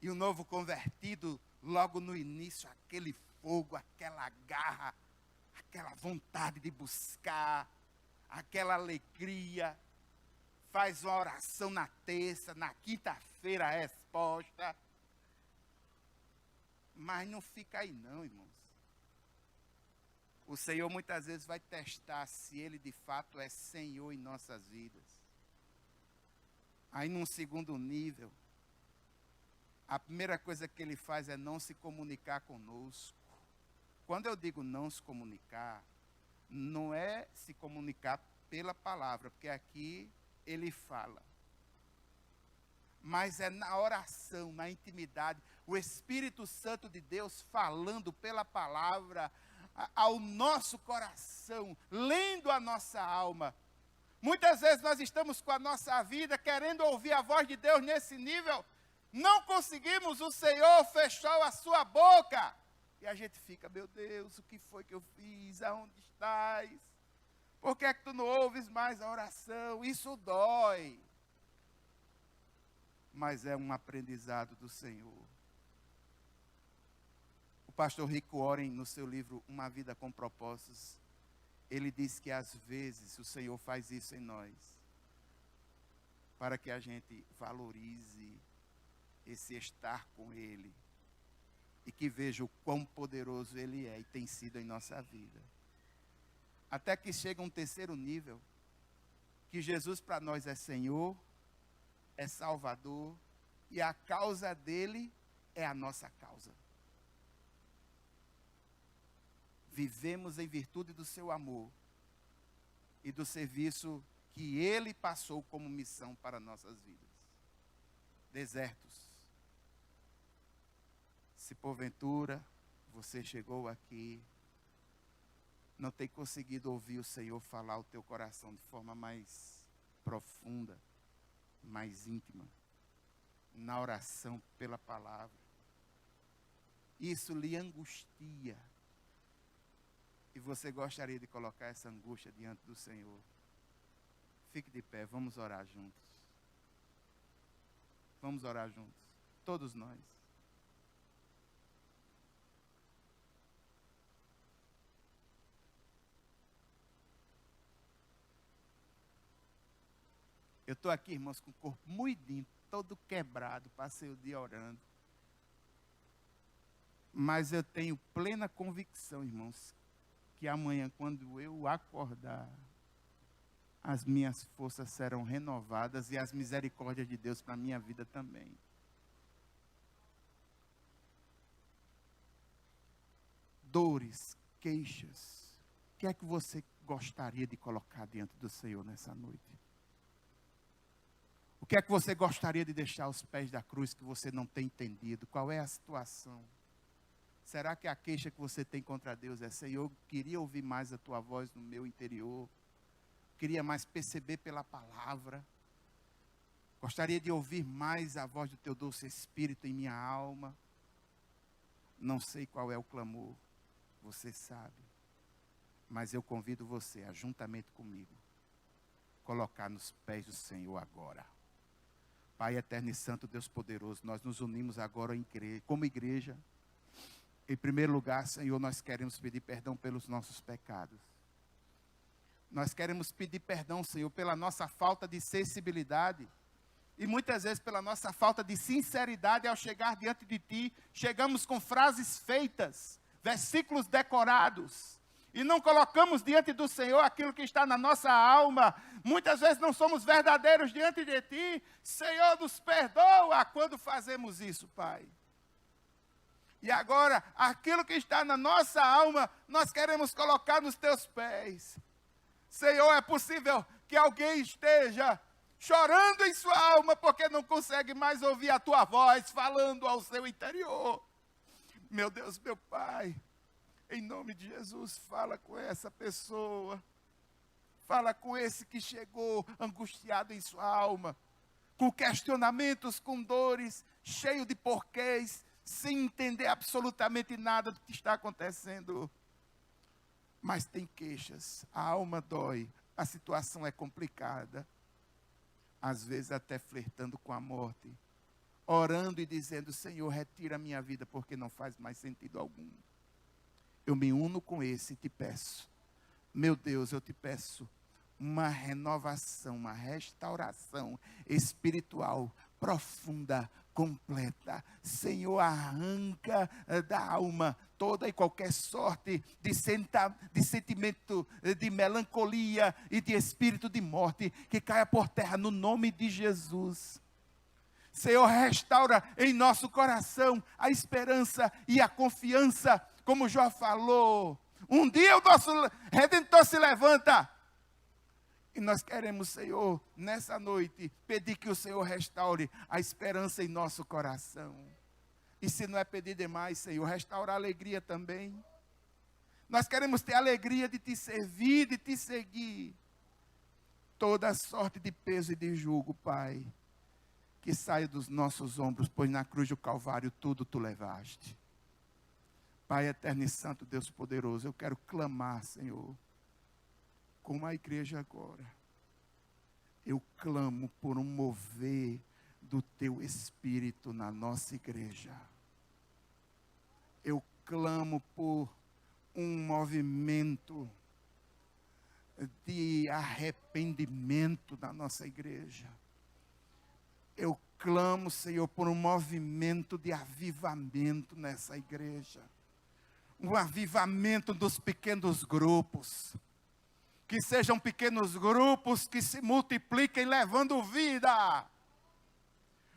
Speaker 1: E o novo convertido, logo no início, aquele fogo, aquela garra, aquela vontade de buscar, aquela alegria, faz uma oração na terça, na quinta-feira a resposta. Mas não fica aí não, irmãos. O Senhor muitas vezes vai testar se Ele de fato é Senhor em nossas vidas. Aí num segundo nível, a primeira coisa que Ele faz é não se comunicar conosco. Quando eu digo não se comunicar, não é se comunicar pela palavra, porque aqui Ele fala. Mas é na oração, na intimidade, o Espírito Santo de Deus falando pela palavra ao nosso coração, lendo a nossa alma. Muitas vezes nós estamos com a nossa vida querendo ouvir a voz de Deus nesse nível, não conseguimos, o Senhor fechou a sua boca. E a gente fica, meu Deus, o que foi que eu fiz? Aonde estás? Por que é que tu não ouves mais a oração? Isso dói. Mas é um aprendizado do Senhor. O pastor Rick Warren, no seu livro Uma Vida com Propósitos, ele diz que às vezes o Senhor faz isso em nós, para que a gente valorize esse estar com Ele, e que veja o quão poderoso Ele é e tem sido em nossa vida. Até que chega um terceiro nível, que Jesus para nós é Senhor, é Salvador, e a causa dele é a nossa causa. Vivemos em virtude do seu amor e do serviço que Ele passou como missão para nossas vidas. Desertos. Se porventura você chegou aqui, não tem conseguido ouvir o Senhor falar ao teu coração de forma mais profunda, mais íntima, na oração pela palavra, isso lhe angustia, e você gostaria de colocar essa angústia diante do Senhor, fique de pé, vamos orar juntos. Vamos orar juntos, todos nós. Eu estou aqui, irmãos, com o corpo moidinho, todo quebrado, passei o dia orando. Mas eu tenho plena convicção, irmãos, que amanhã, quando eu acordar, as minhas forças serão renovadas e as misericórdias de Deus para a minha vida também. Dores, queixas, o que é que você gostaria de colocar diante do Senhor nessa noite? O que é que você gostaria de deixar aos pés da cruz que você não tem entendido? Qual é a situação? Será que a queixa que você tem contra Deus é: Senhor, eu queria ouvir mais a tua voz no meu interior, queria mais perceber pela palavra, gostaria de ouvir mais a voz do teu doce Espírito em minha alma? Não sei qual é o clamor, você sabe, mas eu convido você a, juntamente comigo, colocar nos pés do Senhor agora. Pai eterno e santo, Deus poderoso, nós nos unimos agora como igreja. Em primeiro lugar, Senhor, nós queremos pedir perdão pelos nossos pecados. Nós queremos pedir perdão, Senhor, pela nossa falta de sensibilidade. E muitas vezes pela nossa falta de sinceridade ao chegar diante de Ti, chegamos com frases feitas, versículos decorados, e não colocamos diante do Senhor aquilo que está na nossa alma. Muitas vezes não somos verdadeiros diante de Ti. Senhor, nos perdoa quando fazemos isso, Pai. E agora, aquilo que está na nossa alma, nós queremos colocar nos Teus pés. Senhor, é possível que alguém esteja chorando em sua alma porque não consegue mais ouvir a Tua voz falando ao seu interior. Meu Deus, meu Pai, em nome de Jesus, fala com essa pessoa. Fala com esse que chegou angustiado em sua alma, com questionamentos, com dores, cheio de porquês, sem entender absolutamente nada do que está acontecendo. Mas tem queixas, a alma dói, a situação é complicada. Às vezes até flertando com a morte, orando e dizendo: Senhor, retira a minha vida, porque não faz mais sentido algum. Eu me uno com esse e te peço, meu Deus, eu te peço uma renovação, uma restauração espiritual profunda, completa. Senhor, arranca da alma toda e qualquer sorte de sentimento de melancolia e de espírito de morte, que caia por terra no nome de Jesus. Senhor, restaura em nosso coração a esperança e a confiança, como Jó falou. Um dia o nosso Redentor se levanta. E nós queremos, Senhor, nessa noite, pedir que o Senhor restaure a esperança em nosso coração. E se não é pedir demais, Senhor, restaurar a alegria também. Nós queremos ter a alegria de Te servir, de Te seguir. Toda sorte de peso e de jugo, Pai, que saia dos nossos ombros, pois na cruz do Calvário tudo Tu levaste. Pai eterno e santo, Deus poderoso, eu quero clamar, Senhor, como a igreja agora. Eu clamo por um mover do Teu Espírito na nossa igreja. Eu clamo por um movimento de arrependimento na nossa igreja. Eu clamo, Senhor, por um movimento de avivamento nessa igreja. Um avivamento dos pequenos grupos. Que sejam pequenos grupos que se multipliquem levando vida.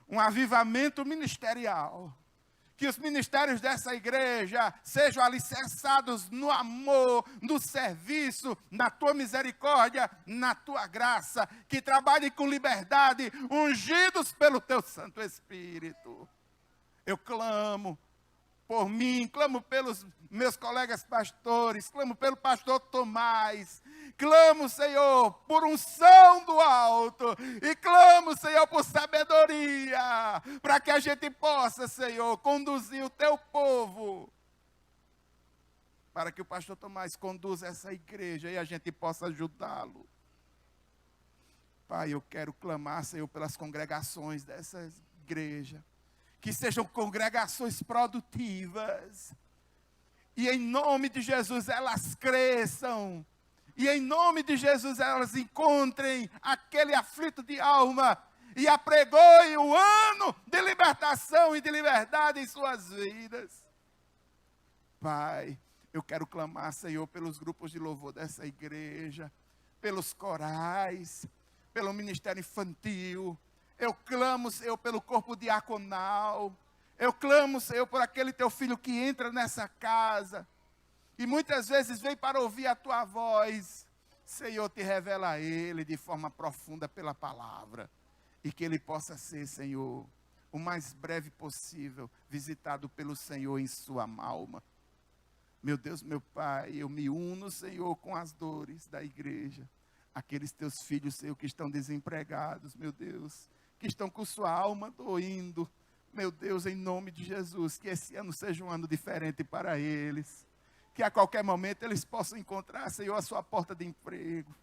Speaker 1: Um avivamento ministerial. Que os ministérios dessa igreja sejam alicerçados no amor, no serviço, na Tua misericórdia, na Tua graça. Que trabalhem com liberdade, ungidos pelo Teu Santo Espírito. Eu clamo por mim, clamo pelos meus colegas pastores, clamo pelo pastor Tomás, clamo, Senhor, por unção do alto, e clamo, Senhor, por sabedoria, para que a gente possa, Senhor, conduzir o Teu povo, para que o pastor Tomás conduza essa igreja e a gente possa ajudá-lo. Pai, eu quero clamar, Senhor, pelas congregações dessa igreja, que sejam congregações produtivas, e em nome de Jesus elas cresçam, e em nome de Jesus elas encontrem aquele aflito de alma, e apregoem o ano de libertação e de liberdade em suas vidas. Pai, eu quero clamar, Senhor, pelos grupos de louvor dessa igreja, pelos corais, pelo ministério infantil. Eu clamo, Senhor, pelo corpo diaconal. Eu clamo, Senhor, por aquele Teu filho que entra nessa casa e muitas vezes vem para ouvir a Tua voz. Senhor, Te revela a ele de forma profunda pela palavra. E que ele possa ser, Senhor, o mais breve possível, visitado pelo Senhor em sua alma. Meu Deus, meu Pai, eu me uno, Senhor, com as dores da igreja. Aqueles Teus filhos, Senhor, que estão desempregados, meu Deus, que estão com sua alma doendo. Meu Deus, em nome de Jesus, que esse ano seja um ano diferente para eles. Que a qualquer momento eles possam encontrar, Senhor, a sua porta de emprego.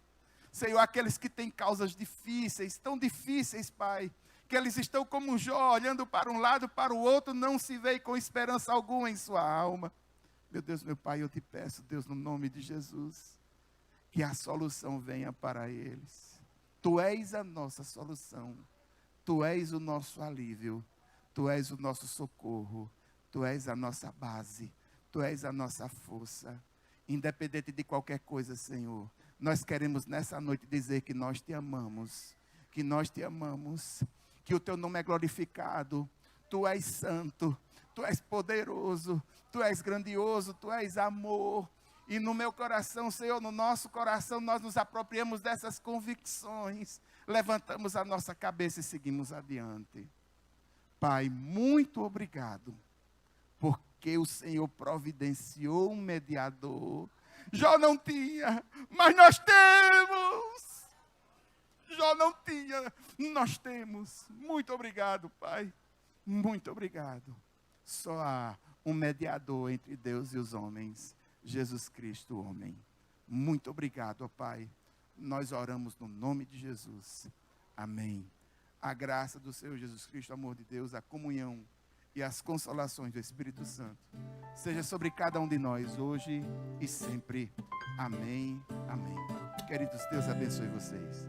Speaker 1: Senhor, aqueles que têm causas difíceis, tão difíceis, Pai, que eles estão como Jó, olhando para um lado, para o outro, não se veem com esperança alguma em sua alma. Meu Deus, meu Pai, eu Te peço, Deus, no nome de Jesus, que a solução venha para eles. Tu és a nossa solução. Tu és o nosso alívio. Tu és o nosso socorro. Tu és a nossa base. Tu és a nossa força. Independente de qualquer coisa, Senhor, nós queremos nessa noite dizer que nós te amamos. Que nós te amamos. Que o teu nome é glorificado. Tu és santo. Tu és poderoso. Tu és grandioso. Tu és amor. E no meu coração, Senhor, no nosso coração, nós nos apropriamos dessas convicções. Levantamos a nossa cabeça e seguimos adiante. Pai, muito obrigado. Porque o Senhor providenciou um mediador. Jó não tinha, mas nós temos. Jó não tinha, nós temos. Muito obrigado, Pai. Muito obrigado. Só há um mediador entre Deus e os homens. Jesus Cristo, homem. Muito obrigado, ó Pai. Nós oramos no nome de Jesus. Amém. A graça do Senhor Jesus Cristo, o amor de Deus, a comunhão e as consolações do Espírito Santo seja sobre cada um de nós hoje e sempre. Amém. Amém. Queridos, Deus abençoe vocês.